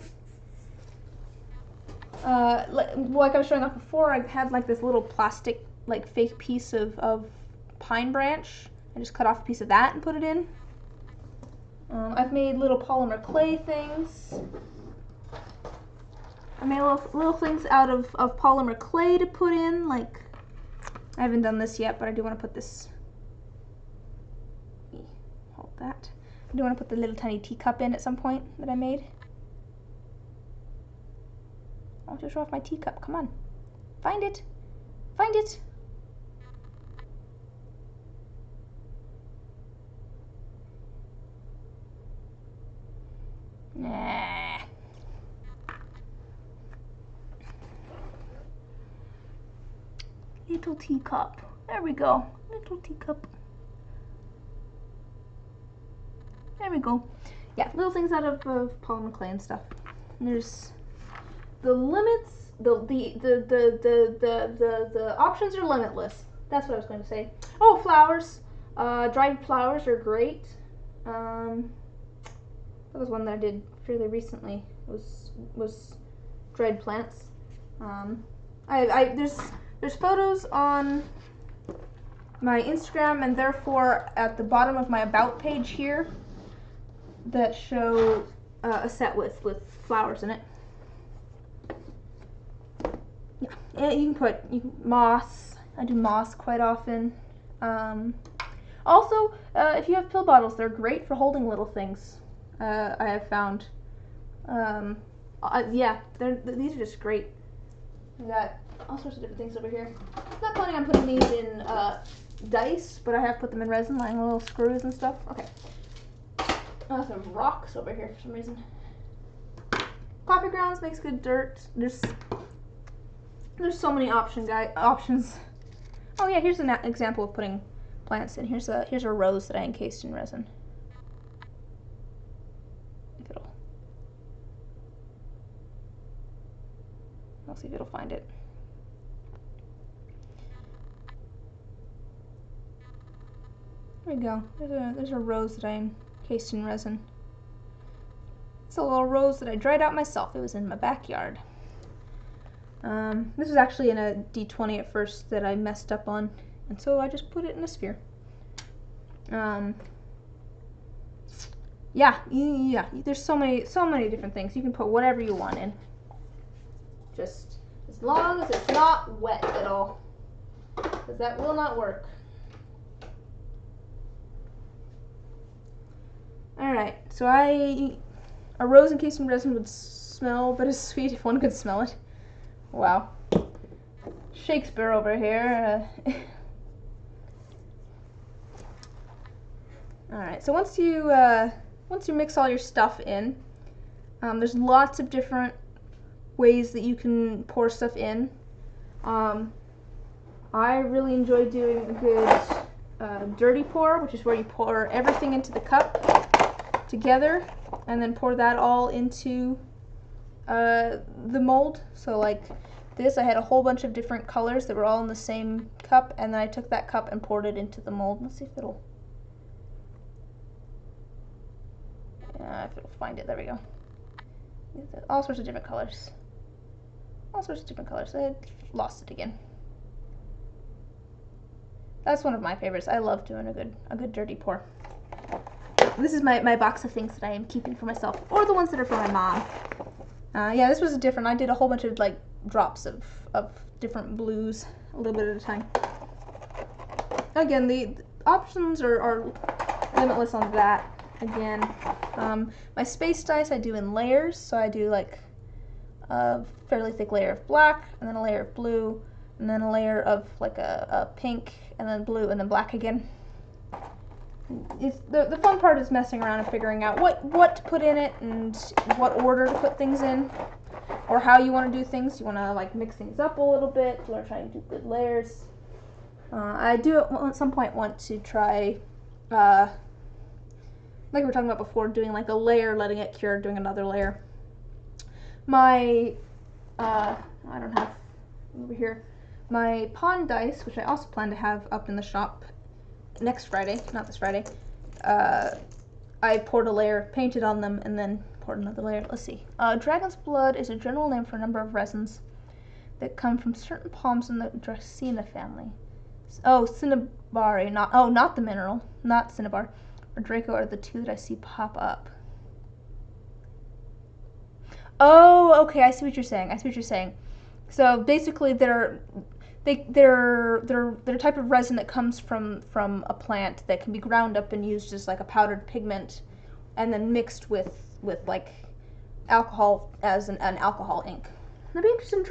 Like I was showing off before, I had like this little plastic, like fake piece of pine branch. I just cut off a piece of that and put it in. I've made little polymer clay things. I made little things out of polymer clay to put in, like, I haven't done this yet, but I do want to put this, hold that. I do want to put the little tiny teacup in at some point that I made. I want to show off my teacup, come on. Find it, find it. Nah. Little teacup. There we go. Little teacup. There we go. Yeah, little things out of polymer clay and stuff. And there's the limits. The options are limitless. That's what I was going to say. Oh, flowers. Dried flowers are great. That was one that I did fairly recently. Was dried plants. There's photos on my Instagram, and therefore at the bottom of my about page here that show a set with flowers in it. Yeah, and you can put moss. I do moss quite often. Also, if you have pill bottles, they're great for holding little things. I have found. Yeah, these are just great. We got all sorts of different things over here. I'm not planning on putting these in dice, but I have put them in resin, like little screws and stuff. Okay. Some rocks over here for some reason. Coffee grounds makes good dirt. There's so many options. Oh yeah, here's an example of putting plants in. Here's a rose that I encased in resin. I'll see if it'll find it. There we go. There's a rose that I encased in resin. It's a little rose that I dried out myself. It was in my backyard. This was actually in a D20 at first that I messed up on, and so I just put it in a sphere. Yeah, there's so many different things. You can put whatever you want in. Just as long as it's not wet at all, because that will not work. Alright, so a rose encased in resin would smell but as sweet if one could smell it. Wow. Shakespeare over here. Alright, so once you mix all your stuff in, there's lots of different ways that you can pour stuff in. I really enjoy doing a good dirty pour, which is where you pour everything into the cup together and then pour that all into the mold. So like this, I had a whole bunch of different colors that were all in the same cup, and then I took that cup and poured it into the mold. Let's see if it'll if it'll find it. There we go. All sorts of different colors. All sorts of different colors. I lost it again. That's one of my favorites. I love doing a good dirty pour. This is my box of things that I am keeping for myself, or the ones that are for my mom. Yeah, this was different. I did a whole bunch of like drops of different blues, a little bit at a time. Again, the options are limitless on that. Again, my space dice I do in layers, so I do like a fairly thick layer of black, and then a layer of blue, and then a layer of like a pink, and then blue, and then black again. The fun part is messing around and figuring out what to put in it and what order to put things in, or how you want to do things. You want to like mix things up a little bit. You want to try and do good layers. I do at some point want to try, like we were talking about before, doing like a layer, letting it cure, doing another layer. My I don't have over here my pond dice, which I also plan to have up in the shop next Friday, not this Friday. I poured a layer, painted on them, and then poured another layer. Let's see. Dragon's blood is a general name for a number of resins that come from certain palms in the Dracaena family. Oh, Cinnabari, not the mineral, not Cinnabar, or Draco are the two that I see pop up. Oh, okay, I see what you're saying. So basically, they're a type of resin that comes from a plant that can be ground up and used as like a powdered pigment, and then mixed with like alcohol as an alcohol ink. I'd be interested in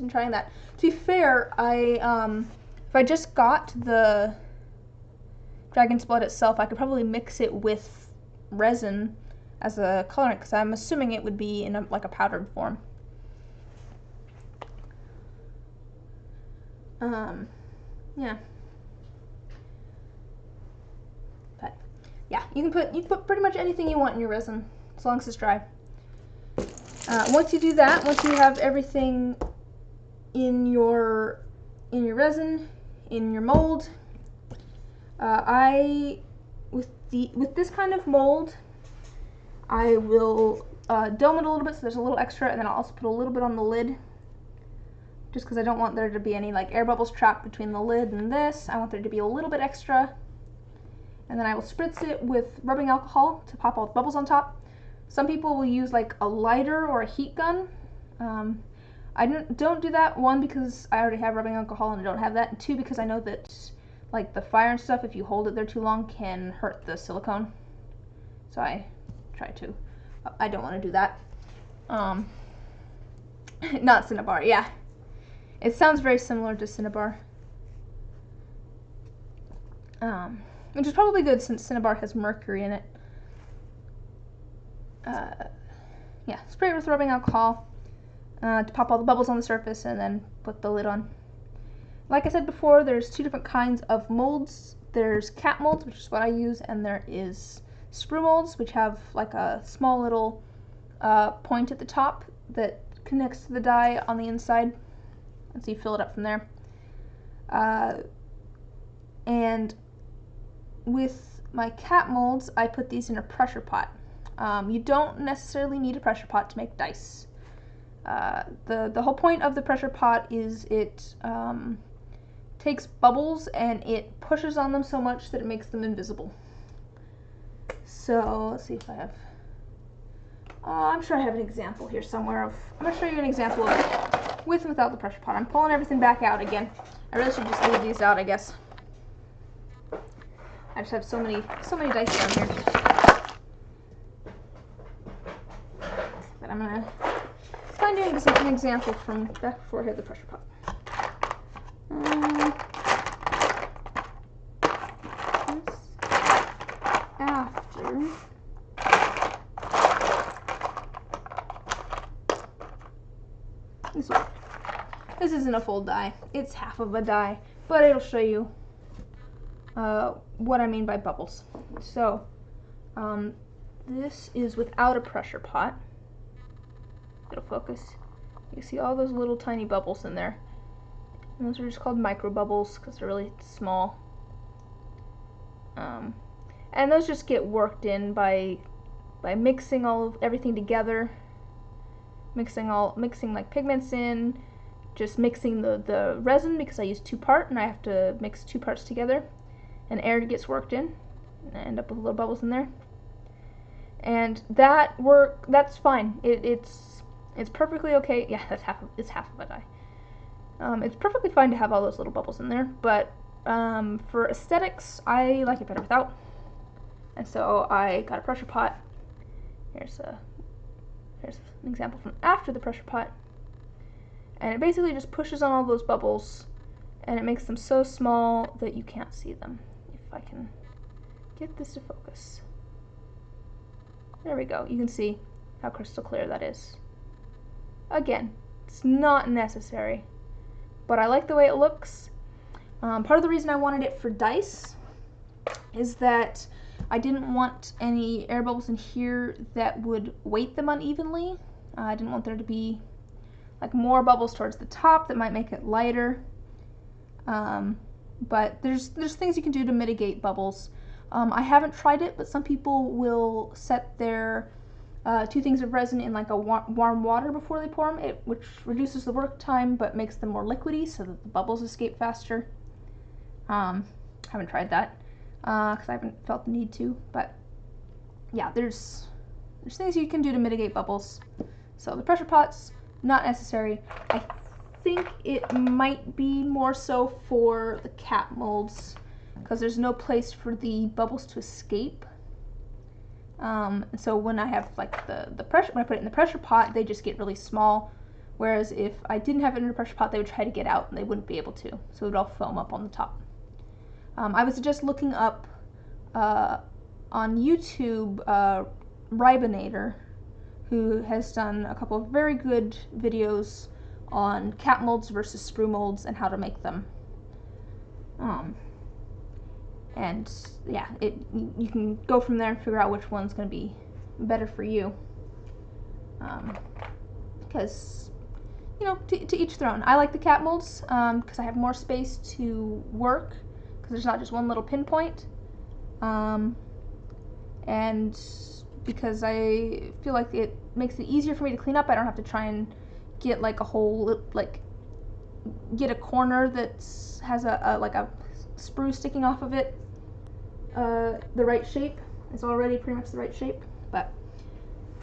trying that. To be fair, if I just got the dragon's blood itself, I could probably mix it with resin as a colorant, because I'm assuming it would be in like a powdered form. Yeah. But yeah, you can put pretty much anything you want in your resin as long as it's dry. Once you do that, once you have everything in your resin, in your mold, with this kind of mold, I will dome it a little bit so there's a little extra, and then I'll also put a little bit on the lid, just because I don't want there to be any like air bubbles trapped between the lid and this. I want there to be a little bit extra, and then I will spritz it with rubbing alcohol to pop all the bubbles on top. Some people will use like a lighter or a heat gun. I don't do that, one, because I already have rubbing alcohol and I don't have that, and two, because I know that like the fire and stuff, if you hold it there too long, can hurt the silicone. So I try to. I don't want to do that. Not Cinnabar, yeah. It sounds very similar to Cinnabar. Which is probably good since Cinnabar has mercury in it. Yeah, spray it with rubbing alcohol to pop all the bubbles on the surface, and then put the lid on. Like I said before, there's two different kinds of molds. There's cat molds, which is what I use, and there is sprue molds, which have like a small little point at the top that connects to the die on the inside, and so you fill it up from there. And with my cat molds, I put these in a pressure pot. You don't necessarily need a pressure pot to make dice. The whole point of the pressure pot is it takes bubbles and it pushes on them so much that it makes them invisible. So let's see if I have. I'm sure I have an example here somewhere of. I'm gonna show you an example of with and without the pressure pot. I'm pulling everything back out again. I really should just leave these out, I guess. I just have so many dice down here. But I'm gonna try doing an example from back before I had the pressure pot. This isn't a full die, it's half of a die, but it'll show you what I mean by bubbles. So, this is without a pressure pot. It'll focus. You see all those little tiny bubbles in there. And those are just called micro bubbles because they're really small. And those just get worked in by by mixing everything together, mixing like pigments in, just mixing the resin, because I use 2-part and I have to mix 2 parts together, and air gets worked in, and I end up with little bubbles in there. And that's fine. It's perfectly okay. Yeah, it's half of a die. It's perfectly fine to have all those little bubbles in there, but for aesthetics, I like it better without. And so I got a pressure pot. Here's an example from after the pressure pot. And it basically just pushes on all those bubbles, and it makes them so small that you can't see them. If I can get this to focus. There we go. You can see how crystal clear that is. Again, it's not necessary, but I like the way it looks. Part of the reason I wanted it for dice is that I didn't want any air bubbles in here that would weight them unevenly. I didn't want there to be like more bubbles towards the top that might make it lighter. But there's things you can do to mitigate bubbles. I haven't tried it, but some people will set their 2 things of resin in like a warm water before they pour them, which reduces the work time but makes them more liquidy so that the bubbles escape faster. Haven't tried that because I haven't felt the need to, but yeah, there's things you can do to mitigate bubbles. So the pressure pot's not necessary. I think it might be more so for the cat molds because there's no place for the bubbles to escape. So when I have like the pressure, when I put it in the pressure pot, they just get really small. Whereas if I didn't have it in a pressure pot, they would try to get out and they wouldn't be able to. So it would all foam up on the top. I was just looking up on YouTube Ribanator, who has done a couple of very good videos on cat molds versus sprue molds and how to make them. And yeah, you can go from there and figure out which one's going to be better for you. Because, you know, to each their own. I like the cat molds because I have more space to work because there's not just one little pinpoint. And because I feel like it makes it easier for me to clean up. I don't have to try and get like a whole, like, get a corner that has like a sprue sticking off of it the right shape. It's already pretty much the right shape, but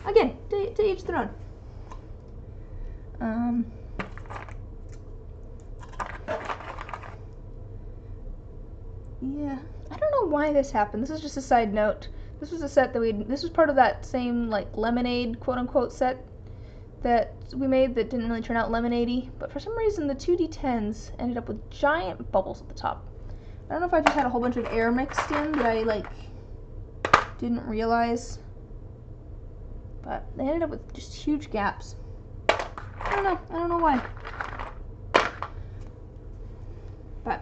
again, to each their own. Yeah, I don't know why this happened. This is just a side note. This was a set that this was part of that same like lemonade quote-unquote set that we made that didn't really turn out lemonade-y, but for some reason the 2D10s ended up with giant bubbles at the top. I don't know if I just had a whole bunch of air mixed in that I like didn't realize, but they ended up with just huge gaps. I don't know why. But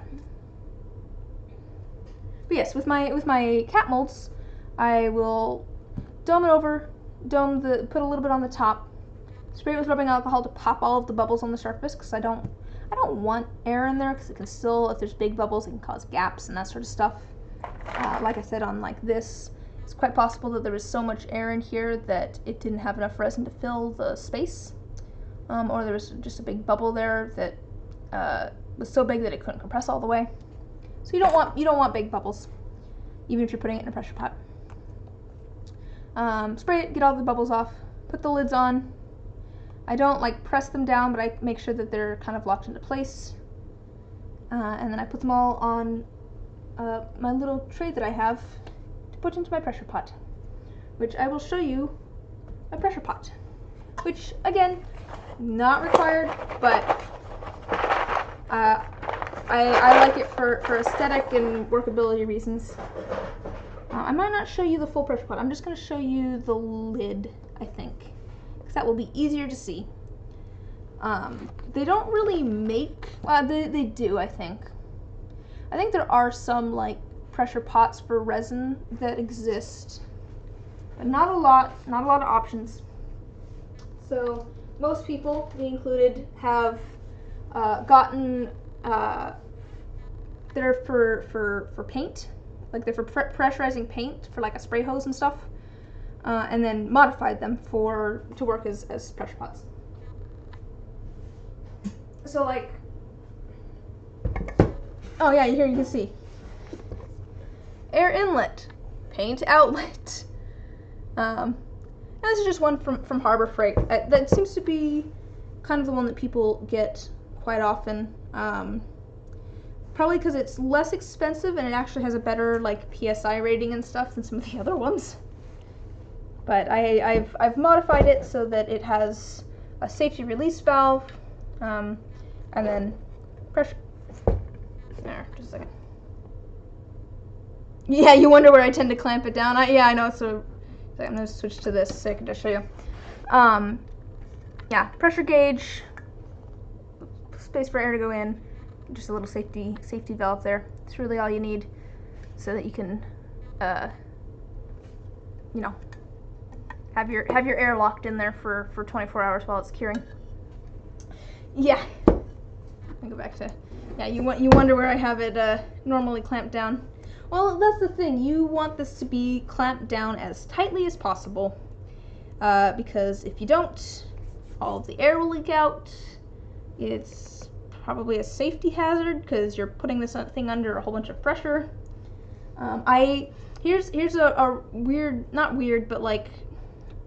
yes, with my cat molds, I will dome it over, put a little bit on the top, spray it with rubbing alcohol to pop all of the bubbles on the surface because I don't want air in there because it can still, if there's big bubbles, it can cause gaps and that sort of stuff. Like I said, on like this, it's quite possible that there was so much air in here that it didn't have enough resin to fill the space, or there was just a big bubble there that was so big that it couldn't compress all the way. So you don't want big bubbles, even if you're putting it in a pressure pot. Spray it, get all the bubbles off, put the lids on. I don't like press them down, but I make sure that they're kind of locked into place. And then I put them all on my little tray that I have to put into my pressure pot, which I will show you my pressure pot, which again, not required, but I like it for aesthetic and workability reasons. I might not show you the full pressure pot. I'm just going to show you the lid, I think, because that will be easier to see. They don't really make, they do, I think. I think there are some like pressure pots for resin that exist, but not a lot of options. So most people, me included, have gotten they're for paint, like they're for pressurizing paint for like a spray hose and stuff. and then modified them to work as pressure pots. So like, oh yeah, here you can see air inlet, paint outlet. And this is just one from Harbor Freight. That seems to be kind of the one that people get quite often. Probably because it's less expensive and it actually has a better like PSI rating and stuff than some of the other ones. But I've modified it so that it has a safety release valve, and then pressure. There, just a second. Yeah, you wonder where I tend to clamp it down. Yeah, I know. So I'm gonna switch to this so I can just show you. Yeah, pressure gauge, space for air to go in, just a little safety valve there. It's really all you need, so that you can, you know, have your air locked in there for 24 hours while it's curing. Yeah. Let me go back to, yeah, you wonder where I have it normally clamped down. Well, that's the thing. You want this to be clamped down as tightly as possible, because if you don't, all of the air will leak out. It's probably a safety hazard because you're putting this thing under a whole bunch of pressure. Here's a weird, not weird, but like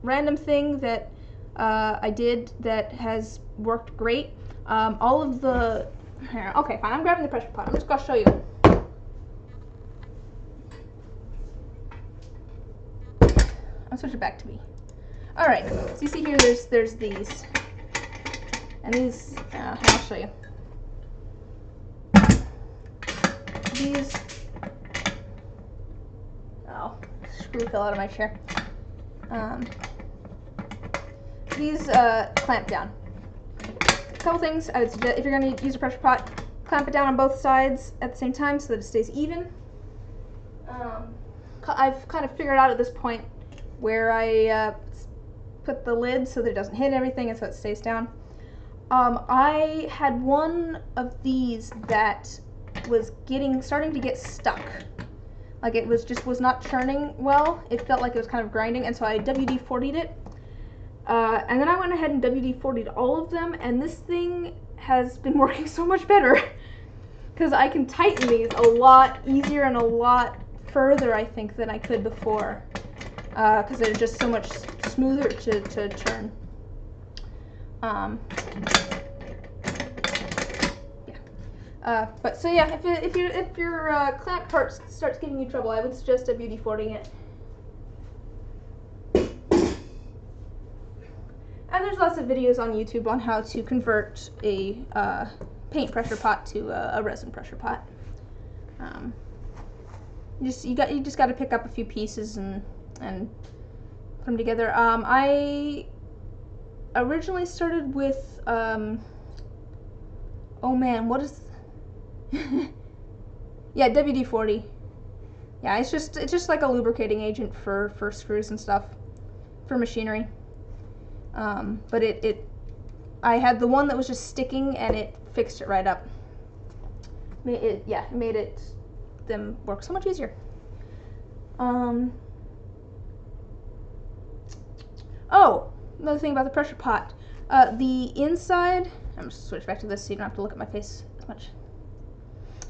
random thing that I did that has worked great. All of the, here, okay, fine, I'm grabbing the pressure pot. I'm just gonna show you. I'll switch it back to me. All right, so you see here, there's these, and these, I'll show you. These, oh, screw fell out of my chair. These clamp down. A couple things I would suggest, if you're going to use a pressure pot, clamp it down on both sides at the same time so that it stays even. I've kind of figured out at this point where I put the lid so that it doesn't hit everything and so it stays down. I had one of these that was starting to get stuck. Like it was not churning well. It felt like it was kind of grinding, and so I WD-40'd it. And then I went ahead and WD-40'd all of them, and this thing has been working so much better because I can tighten these a lot easier and a lot further, I think, than I could before, because they're just so much smoother to turn. But so yeah, if your clamp part starts giving you trouble, I would suggest WD-40'ing it. And there's lots of videos on YouTube on how to convert a paint pressure pot to a resin pressure pot. You just got to pick up a few pieces and put them together. I originally started with oh man, what is yeah, WD-40. Yeah, it's just like a lubricating agent for screws and stuff, for machinery. But I had the one that was just sticking, and it fixed it right up. It made them work so much easier. Oh, another thing about the pressure pot. The inside, I'm just switch back to this so you don't have to look at my face as much.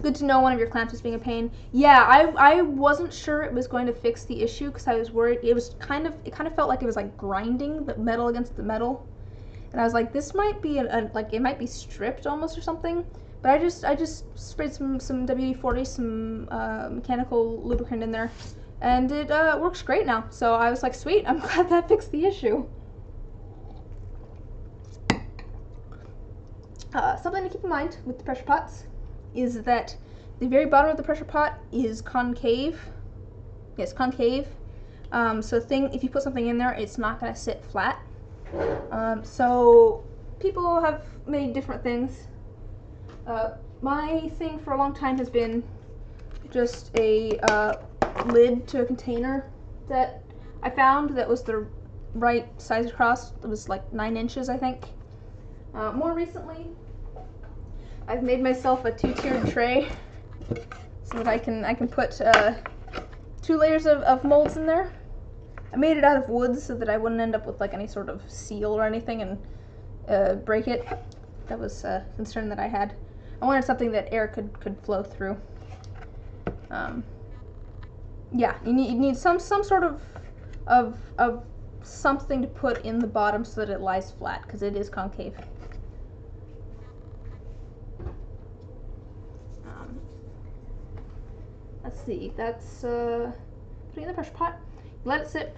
Good to know one of your clamps is being a pain. Yeah, I wasn't sure it was going to fix the issue because I was worried. It kind of felt like it was like grinding the metal against the metal, and I was like, this might be like it might be stripped almost or something. But I just sprayed some WD-40, some mechanical lubricant in there, and it works great now. So I was like, sweet, I'm glad that fixed the issue. Something to keep in mind with the pressure pots is that the very bottom of the pressure pot is concave. Yes, concave. So if you put something in there, it's not going to sit flat. So people have made different things. My thing for a long time has been just a lid to a container that I found that was the right size across. It was like 9 inches, I think. More recently, I've made myself a 2-tiered tray so that I can put 2 layers of molds in there. I made it out of wood so that I wouldn't end up with like any sort of seal or anything and break it. That was a concern that I had. I wanted something that air could flow through. Yeah, you need some sort of something to put in the bottom so that it lies flat, because it is concave. Let's see, that's putting in the pressure pot. Let it sit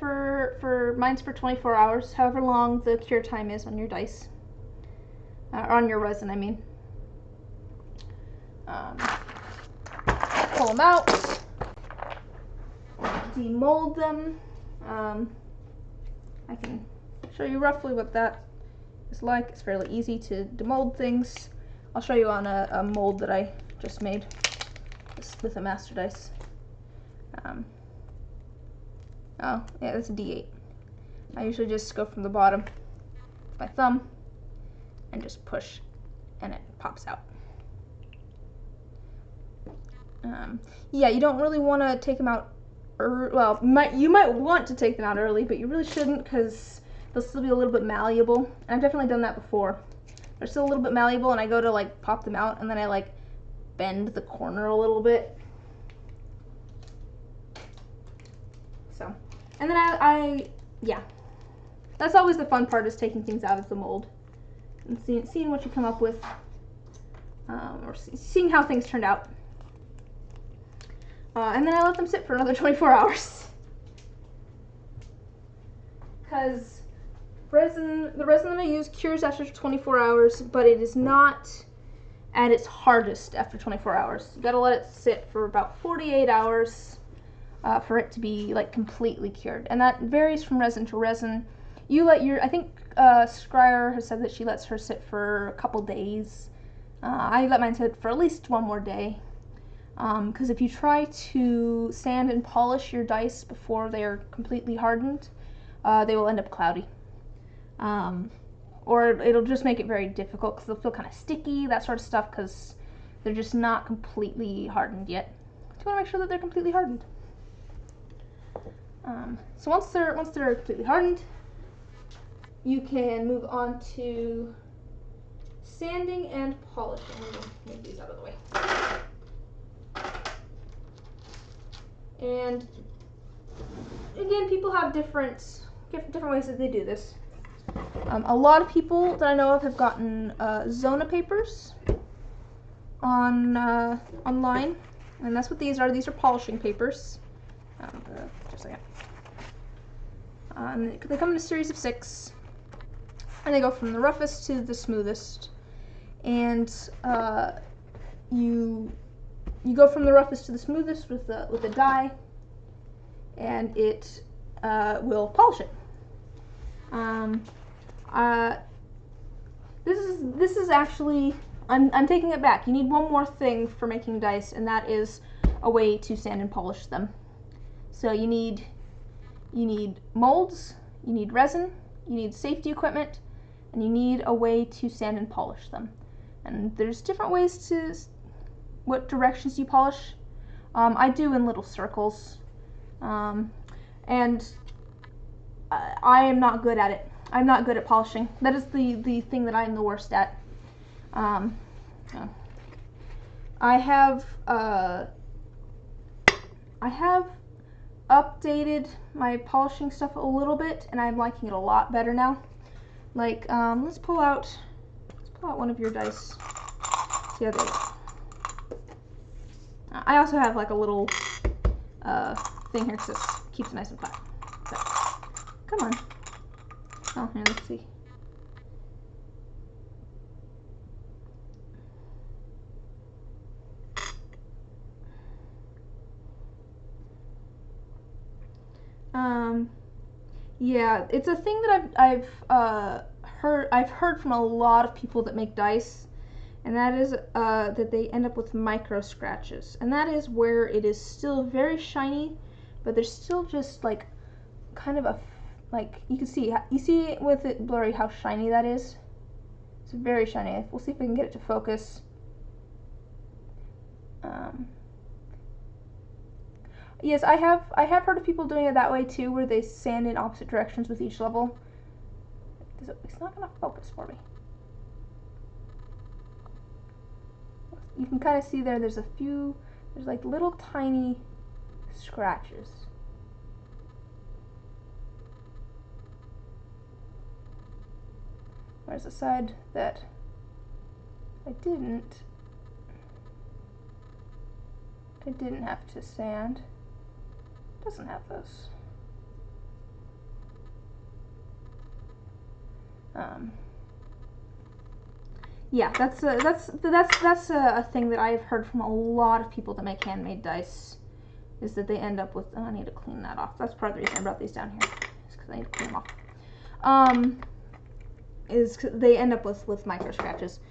mine's for 24 hours, however long the cure time is on your dice. Or on your resin, I mean. Pull them out, demold them. I can show you roughly what that is like. It's fairly easy to demold things. I'll show you on a mold that I just made with a master dice. Oh, yeah, that's a D8. I usually just go from the bottom with my thumb and just push, and it pops out. Yeah, you don't really want to take them out well, you might want to take them out early, but you really shouldn't, because they'll still be a little bit malleable. And I've definitely done that before. They're still a little bit malleable, and I go to like pop them out, and then I like bend the corner a little bit. So, and then yeah, that's always the fun part, is taking things out of the mold and seeing what you come up with, or seeing how things turned out. And then I let them sit for another 24 hours. Because the resin that I use cures after 24 hours, but it is not at its hardest after 24 hours. You gotta let it sit for about 48 hours for it to be like completely cured. And that varies from resin to resin. I think Scryer has said that she lets her sit for a couple days. I let mine sit for at least one more day. Because if you try to sand and polish your dice before they are completely hardened, they will end up cloudy. Or it'll just make it very difficult, because they'll feel kind of sticky, that sort of stuff, because they're just not completely hardened yet. So you want to make sure that they're completely hardened. So once they're completely hardened, you can move on to sanding and polishing. Let me move these out of the way. And again, people have different ways that they do this. A lot of people that I know of have gotten Zona papers online, and that's what these are. These are polishing papers. Just a second. And they come in a series of 6, and they go from the roughest to the smoothest. And you go from the roughest to the smoothest with a die, and it will polish it. This is actually, I'm taking it back. You need one more thing for making dice, and that is a way to sand and polish them. So you need molds, you need resin, you need safety equipment, and you need a way to sand and polish them. And there's different ways to what directions you polish. I do in little circles, and I am not good at it. I'm not good at polishing. That is the thing that I'm the worst at. I have updated my polishing stuff a little bit, and I'm liking it a lot better now. Like, let's pull out one of your dice. See how they go. I also have like a little thing here because it keeps it nice and flat. So, come on. Oh, here, let's see. Yeah, it's a thing that I've heard from a lot of people that make dice, and that is that they end up with micro scratches, and that is where it is still very shiny, but there's still just like kind of you see it with it blurry how shiny that is. It's very shiny. We'll see if we can get it to focus. Yes, I have heard of people doing it that way too, where they sand in opposite directions with each level. It's not gonna focus for me. You can kind of see there's like little tiny scratches. Whereas the side that I didn't have to sand doesn't have those. Yeah, that's a thing that I've heard from a lot of people that make handmade dice, is that they end up with. Oh, I need to clean that off. That's part of the reason I brought these down here, is because I need to clean them off. Is they end up with micro scratches.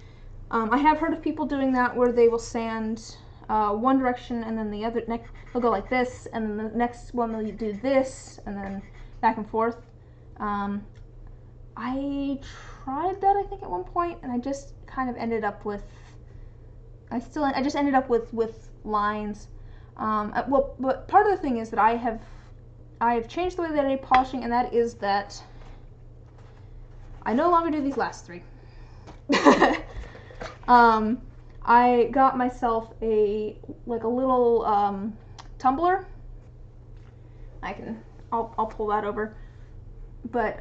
I have heard of people doing that where they will sand one direction and then the other next. They'll go like this, and then the next one they'll do this, and then back and forth. I tried that, I think, at one point, and I just kind of ended up with. I just ended up with lines. Well, but part of the thing is that I have changed the way that I do polishing, and that is that I no longer do these last three. I got myself a little tumbler. I'll pull that over. But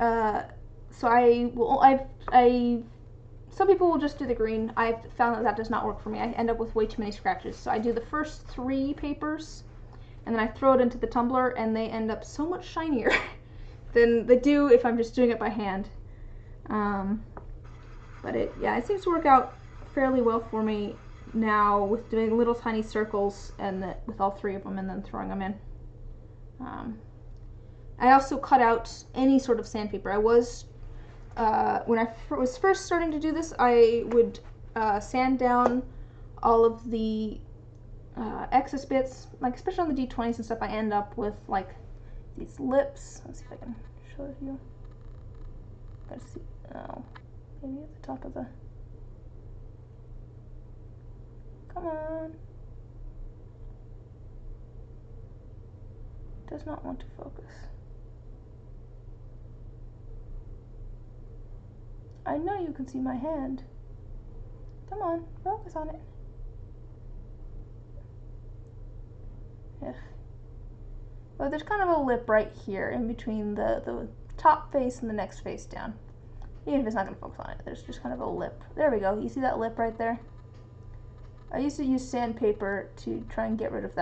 some people will just do the green. I've found that does not work for me. I end up with way too many scratches. So I do the first 3 papers, and then I throw it into the tumbler, and they end up so much shinier than they do if I'm just doing it by hand. But it seems to work out fairly well for me now with doing little tiny circles with all 3 of them and then throwing them in. I also cut out any sort of sandpaper. I was, when I was first starting to do this, I would sand down all of the excess bits, like especially on the D20s and stuff. I end up with like these lips. Let's see if I can show it to you. Let's see. Oh, maybe at the top of the. Come on. It does not want to focus. I know you can see my hand. Come on, focus on it. Ugh. Well, there's kind of a lip right here in between the top face and the next face down. Even if it's not going to focus on it, there's just kind of a lip. There we go. You see that lip right there? I used to use sandpaper to try and get rid of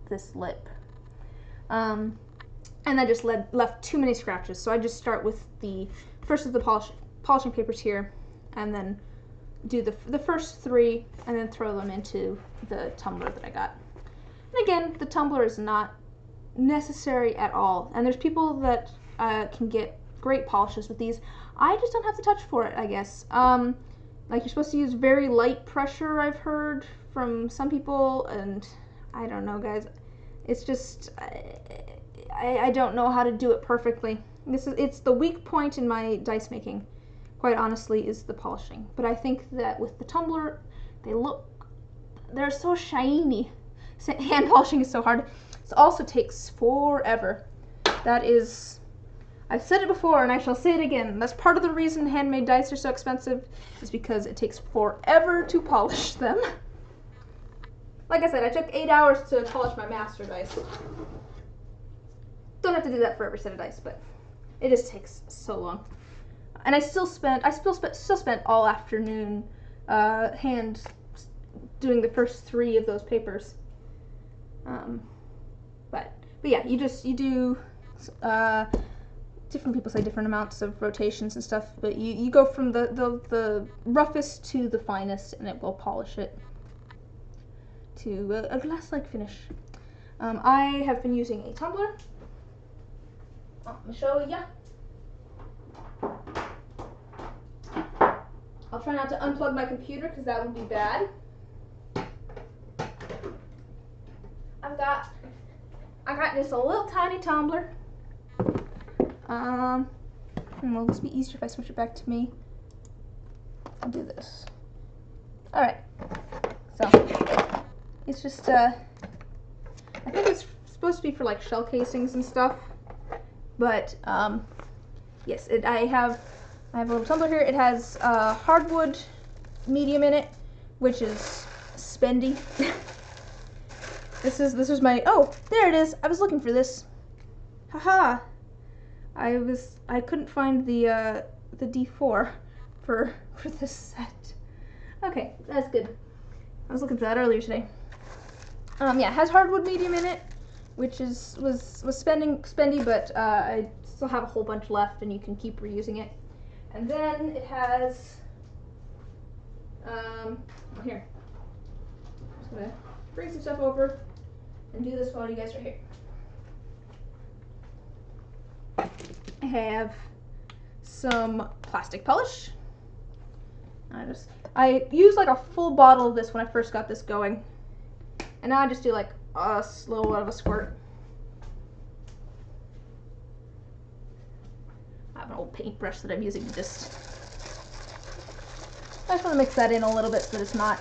this lip. And I just left too many scratches, so I just start with the first of the polishing papers here, and then do the first 3, and then throw them into the tumbler that I got. And again, the tumbler is not necessary at all, and there's people that can get great polishes with these. I just don't have the touch for it, I guess. Like, you're supposed to use very light pressure, I've heard from some people, and I don't know, guys. It's just I don't know how to do it perfectly. It's the weak point in my dice making, quite honestly, is the polishing. But I think that with the tumbler, they're so shiny. Hand polishing is so hard. It also takes forever. That is, I've said it before and I shall say it again. That's part of the reason handmade dice are so expensive, is because it takes forever to polish them. Like I said, I took 8 hours to polish my master dice. Don't have to do that for every set of dice, but it just takes so long. And I still spent all afternoon hand doing the first 3 of those papers. But yeah, you do. Different people say different amounts of rotations and stuff, but you go from the roughest to the finest, and it will polish it to a glass-like finish. I have been using a tumbler. Let me show ya. I'll try not to unplug my computer because that would be bad. I got this a little tiny tumbler. Well, this would be easier if I switch it back to me. I'll do this. Alright. So, it's just, I think it's supposed supposed to be for like shell casings and stuff, but yes, I have a little tumbler here. It has hardwood medium in it, which is spendy. This is my, oh, there it is. I was looking for this. Haha. I couldn't find the D4 for this set. Okay, that's good. I was looking for that earlier today. Yeah, it has hardwood medium in it, which was spendy, but I still have a whole bunch left, and you can keep reusing it. And then it has, here. I'm just gonna bring some stuff over and do this while you guys are here. I have some plastic polish. I used like a full bottle of this when I first got this going, and now I just do like a little bit of a squirt. I have an old paintbrush that I'm using to just, I just want to mix that in a little bit so that it's not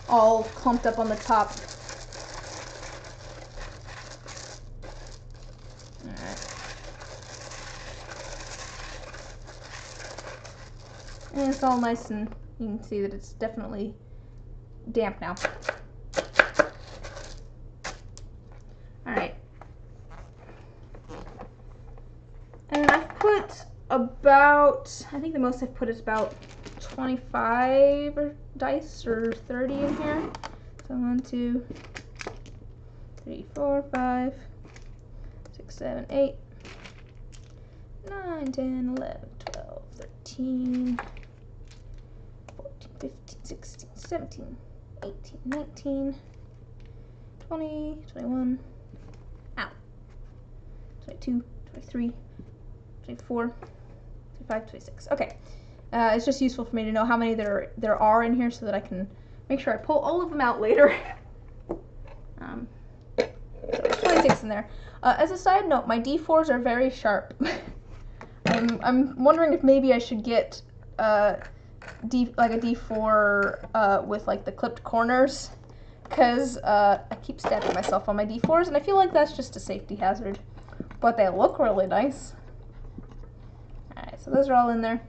all clumped up on the top. Alright. And it's all nice, and you can see that it's definitely damp now. Alright. And I've put about, I think the most I've put is about 25 dice or 30 in here. So 1, 2, 3, 4, 5, 6, 7, 8, 9, 10, 11, 12, 13, 14, 15, 16, 17, 18, 19, 20, 21, 22, 23, 24, 25, 26. Okay. It's just useful for me to know how many there are in here so that I can make sure I pull all of them out later. So there's 26 in there. As a side note, my D4s are very sharp. I'm wondering if maybe I should get like a D4 with like the clipped corners, because I keep stabbing myself on my D4s, and I feel like that's just a safety hazard. But they look really nice. Alright, so those are all in there.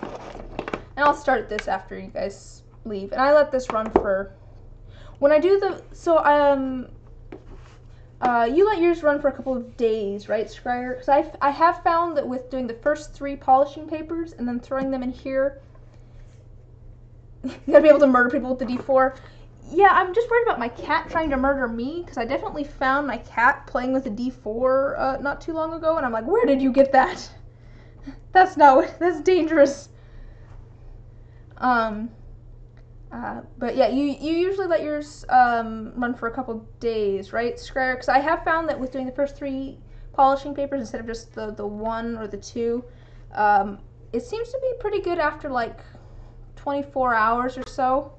And I'll start this after you guys leave. And I let this run for, when I do the, so you let yours run for a couple of days, right, Scryer? Because I have found that with doing the first 3 polishing papers and then throwing them in here, you gotta be able to murder people with the D4. Yeah, I'm just worried about my cat trying to murder me, because I definitely found my cat playing with a D4 not too long ago, and I'm like, where did you get that? That's dangerous. But yeah, you usually let yours run for a couple days, right, Scryer? Because I have found that with doing the first 3 polishing papers instead of just the 1 or the 2, it seems to be pretty good after like 24 hours or so.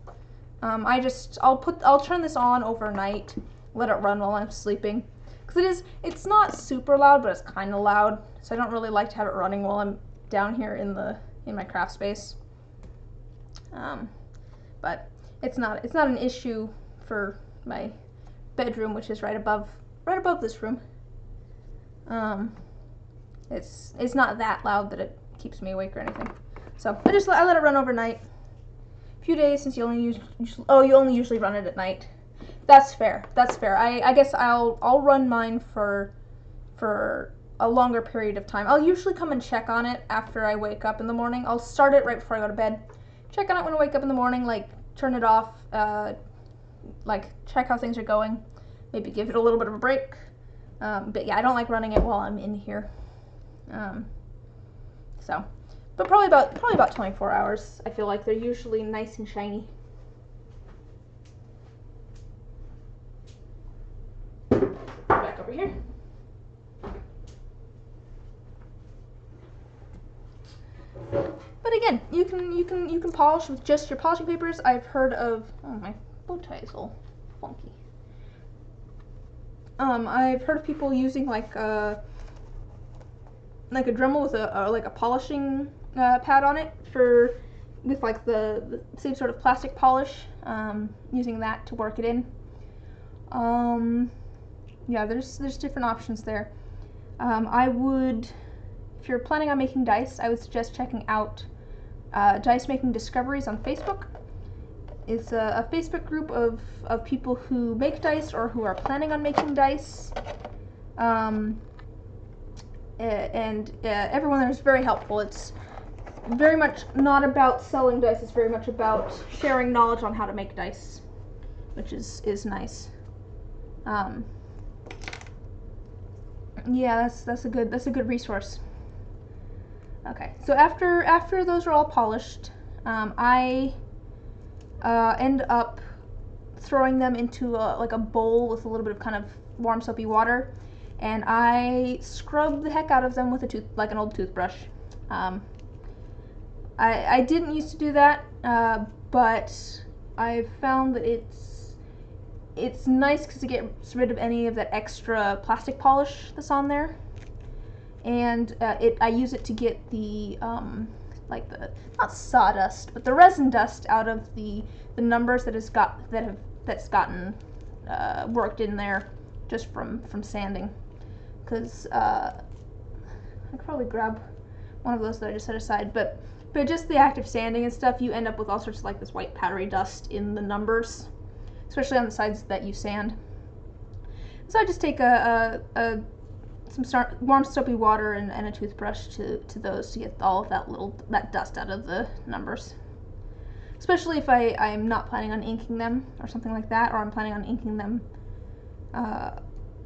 I'll turn this on overnight, let it run while I'm sleeping, because it's not super loud, but it's kind of loud, so I don't really like to have it running while I'm down here in my craft space. But it's not an issue for my bedroom, which is right above this room. It's not that loud that it keeps me awake or anything. So I let it run overnight. A few days, since you only usually run it at night. That's fair. I guess I'll run mine for a longer period of time. I'll usually come and check on it after I wake up in the morning. I'll start it right before I go to bed. Check on it when I wake up in the morning, like turn it off, like check how things are going, maybe give it a little bit of a break. But yeah, I don't like running it while I'm in here. But probably about 24 hours. I feel like they're usually nice and shiny. Back over here. But again, you can polish with just your polishing papers. I've heard of, oh, my bow tie is all funky. I've heard of people using like a Dremel with a polishing pad on it with like the same sort of plastic polish, using that to work it in. yeah, there's different options there. I would, if you're planning on making dice, I would suggest checking out Dice Making Discoveries on Facebook. It's a Facebook group of people who make dice or who are planning on making dice. And everyone there is very helpful. It's very much not about selling dice, it's very much about sharing knowledge on how to make dice, which is nice. Yeah, that's a good resource. Okay, so after those are all polished, I end up throwing them into like a bowl with a little bit of kind of warm soapy water, and I scrub the heck out of them with like an old toothbrush. I didn't used to do that, but I've found that it's nice because it gets rid of any of that extra plastic polish that's on there, and I use it to get the like the, not sawdust, but the resin dust out of the numbers that's gotten worked in there just from sanding. Because I could probably grab one of those that I just set aside, but just the active sanding and stuff, you end up with all sorts of like this white powdery dust in the numbers, especially on the sides that you sand. So I just take some warm soapy water and a toothbrush to those to get all of that dust out of the numbers. Especially if I'm not planning on inking them or something like that, or I'm planning on inking them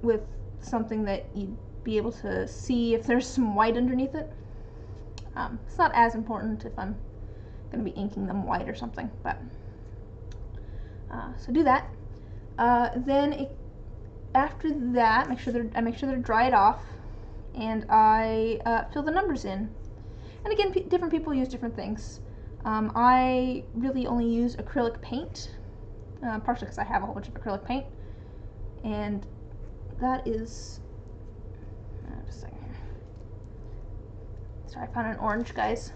with something that you'd be able to see if there's some white underneath it. It's not as important if I'm going to be inking them white or something, but so do that. Then after that, I make sure they're dried off, and I fill the numbers in. And again, different people use different things. I really only use acrylic paint, partially because I have a whole bunch of acrylic paint, and that is. Just a second here. Sorry, I found an orange, guys.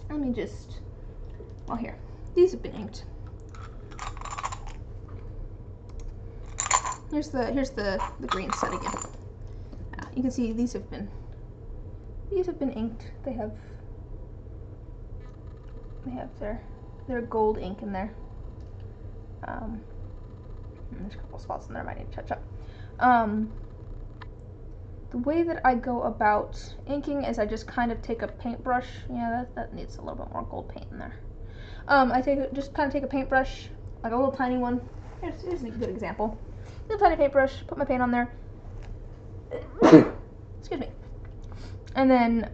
Let me just. Well, here. These have been inked. Here's the green set again. You can see these have been inked. They have their gold ink in there. There's a couple spots in there I might need to touch up. The way that I go about inking is I just kind of take a paintbrush. Yeah, that needs a little bit more gold paint in there. I just kind of take a paintbrush, like a little tiny one. Here's a good example. Little tiny paintbrush, put my paint on there. Excuse me. And then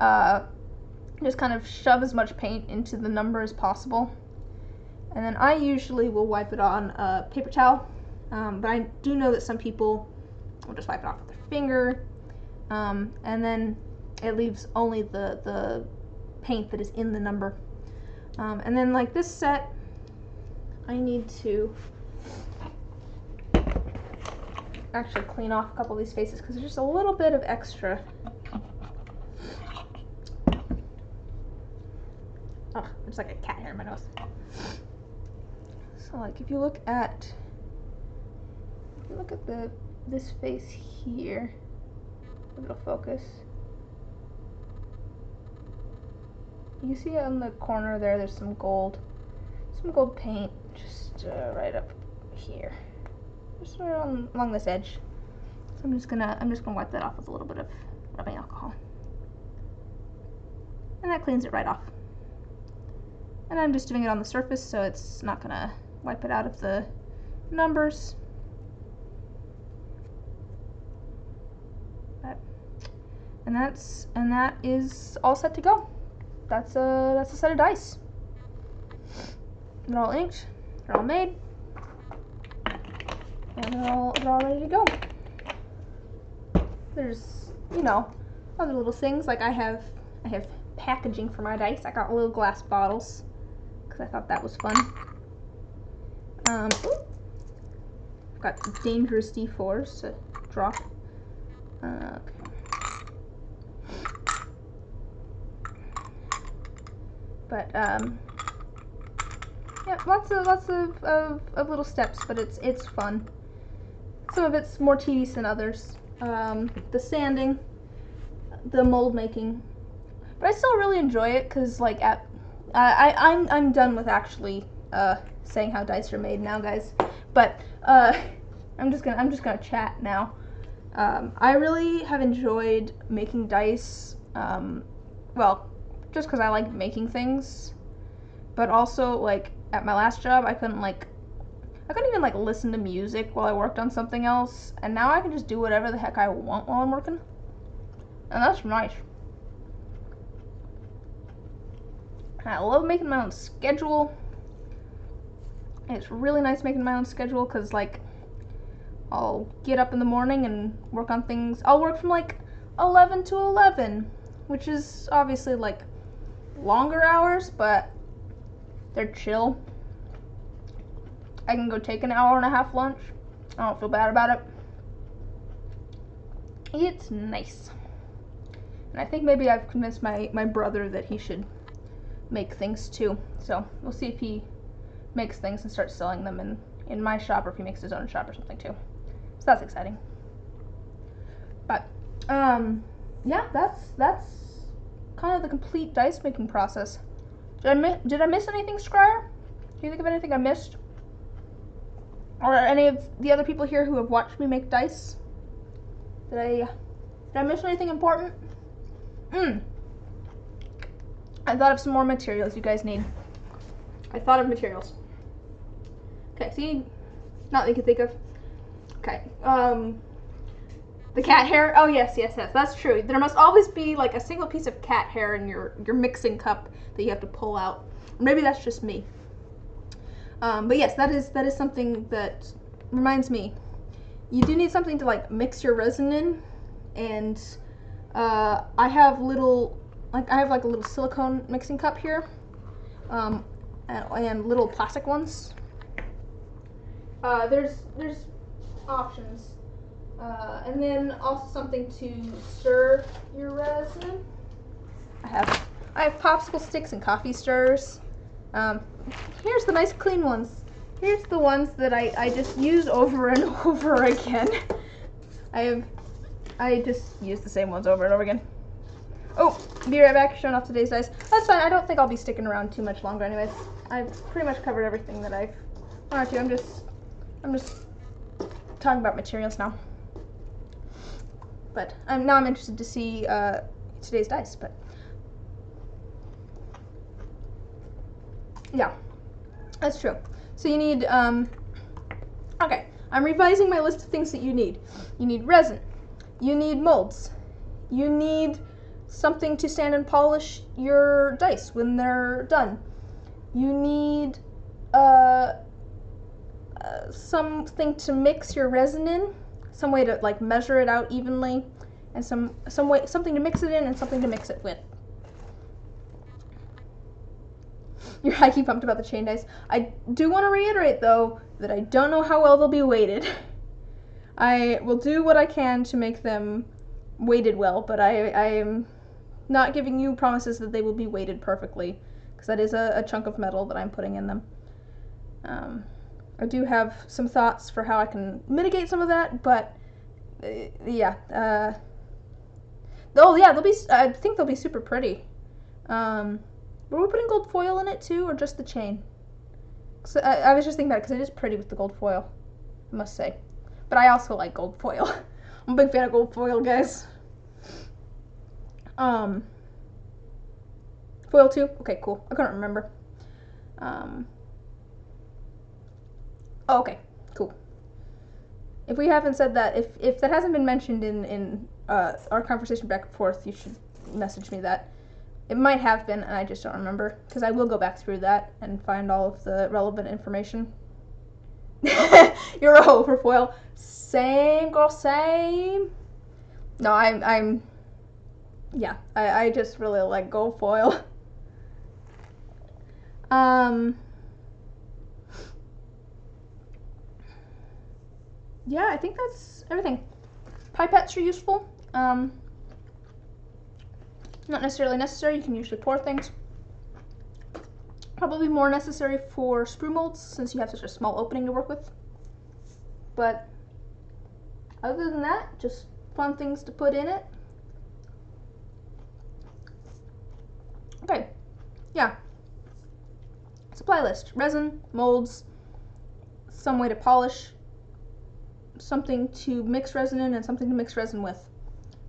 just kind of shove as much paint into the number as possible. And then I usually will wipe it on a paper towel, but I do know that some people will just wipe it off with their finger, and then it leaves only the paint that is in the number. And then like this set, I need to actually clean off a couple of these faces because there's just a little bit of extra. Oh, there's like a cat hair in my nose. So like if you look at this face here, if it'll focus. You see on the corner there's some gold paint just right up here, just along this edge. So I'm just gonna wipe that off with a little bit of rubbing alcohol, and that cleans it right off. And I'm just doing it on the surface, so it's not gonna wipe it out of the numbers. And that is all set to go. That's a set of dice. They're all inked, they're all made, and they're all ready to go. There's, other little things, like I have packaging for my dice. I got little glass bottles because I thought that was fun. I've got dangerous D4s to drop. Okay. But Yeah, lots of little steps, but it's fun. Some of it's more tedious than others. The sanding, the mold making, but I still really enjoy it because like I'm done with actually saying how dice are made now, guys. But I'm just gonna chat now. I really have enjoyed making dice. Well, just because I like making things, but also like at my last job I couldn't even like listen to music while I worked on something else, and now I can just do whatever the heck I want while I'm working, and that's nice. And I love making my own schedule. It's really nice making my own schedule because like I'll get up in the morning and work on things. I'll work from like 11 to 11, which is obviously like longer hours, but they're chill. I can go take an hour and a half lunch. I don't feel bad about it. It's nice. And I think maybe I've convinced my brother that he should make things too. So we'll see if he makes things and starts selling them in my shop, or if he makes his own shop or something too. So that's exciting. But yeah, that's kind of the complete dice making process. Did I miss anything, Scryer? Do you think of anything I missed? Or any of the other people here who have watched me make dice? Did I miss anything important? I thought of some more materials you guys need. I thought of materials. Okay, see? Not that you can think of. Okay, the cat hair. Oh yes, that's true. There must always be like a single piece of cat hair in your mixing cup that you have to pull out. Maybe that's just me. But yes, that is something that reminds me. You do need something to like mix your resin in, and I have like a little silicone mixing cup here, and little plastic ones. There's options, and then also something to stir your resin. I have popsicle sticks and coffee stirrers. Here's the nice clean ones. Here's the ones that I just use over and over again. I just use the same ones over and over again. Oh, be right back, showing off today's dice. That's fine, I don't think I'll be sticking around too much longer anyways. I've pretty much covered everything that I've wanted to. I'm just talking about materials now. But now I'm interested to see today's dice, but yeah, that's true. So you need, okay, I'm revising my list of things that you need. You need resin, you need molds, you need something to sand and polish your dice when they're done. You need something to mix your resin in, some way to like measure it out evenly, and something to mix it in and something to mix it with. You're highly pumped about the chain dice. I do want to reiterate though that I don't know how well they'll be weighted. I will do what I can to make them weighted well, but I am not giving you promises that they will be weighted perfectly, because that is a chunk of metal that I'm putting in them. I do have some thoughts for how I can mitigate some of that, but yeah. Oh yeah, I think they'll be super pretty. Were we putting gold foil in it too, or just the chain? So I was just thinking about it because it is pretty with the gold foil, I must say. But I also like gold foil. I'm a big fan of gold foil, guys. Foil too? Okay, cool. I couldn't remember. Oh, okay, cool. If we haven't said that, if that hasn't been mentioned in our conversation back and forth, you should message me that. It might have been, and I just don't remember, because I will go back through that and find all of the relevant information. You're a hoe for foil. Same, girl, same. No, yeah, I just really like gold foil. Yeah, I think that's everything. Pipettes are useful. Not necessarily necessary. You can usually pour things. Probably more necessary for sprue molds since you have such a small opening to work with. But other than that, just fun things to put in it. Okay, yeah. Supply list: resin, molds, some way to polish, something to mix resin in, and something to mix resin with.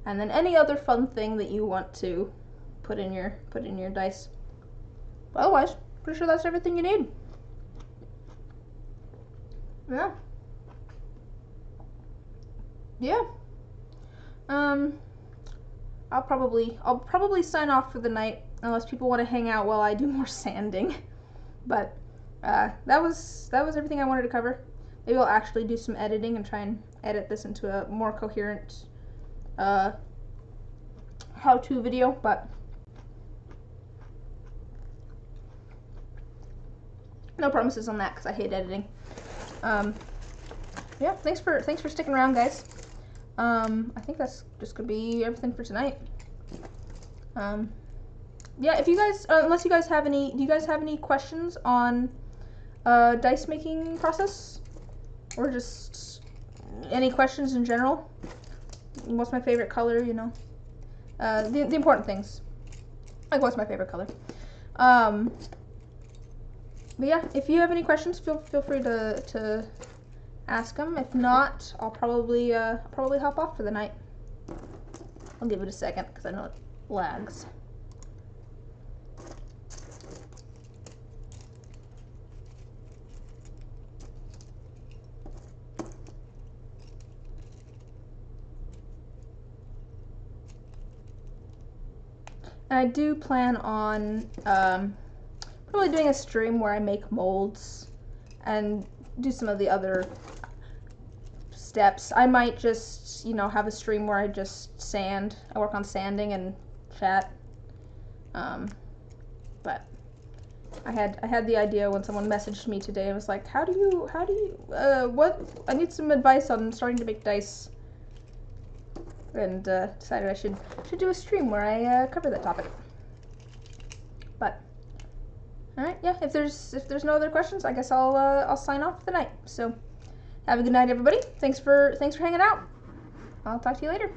And then any other fun thing that you want to put in your dice. But otherwise, pretty sure that's everything you need. Yeah. Yeah. I'll probably sign off for the night unless people want to hang out while I do more sanding. But that was everything I wanted to cover. Maybe I'll actually do some editing and try and edit this into a more coherent how-to video, but no promises on that because I hate editing. Yeah, thanks for sticking around, guys. I think that's just gonna be everything for tonight. Yeah, if you guys, unless you guys have any, do you guys have any questions on dice making process, or just any questions in general? What's my favorite color? You know, the important things. Like, what's my favorite color? But yeah, if you have any questions, feel free to ask them. If not, I'll probably hop off for the night. I'll give it a second because I know it lags. And I do plan on probably doing a stream where I make molds and do some of the other steps. I might just, you know, have a stream where I just sand. I work on sanding and chat. But I had the idea when someone messaged me today and was like, how do you what, I need some advice on starting to make dice. And decided I should do a stream where I cover that topic. But all right, yeah. If there's no other questions, I guess I'll sign off for the night. So have a good night, everybody. Thanks for hanging out. I'll talk to you later.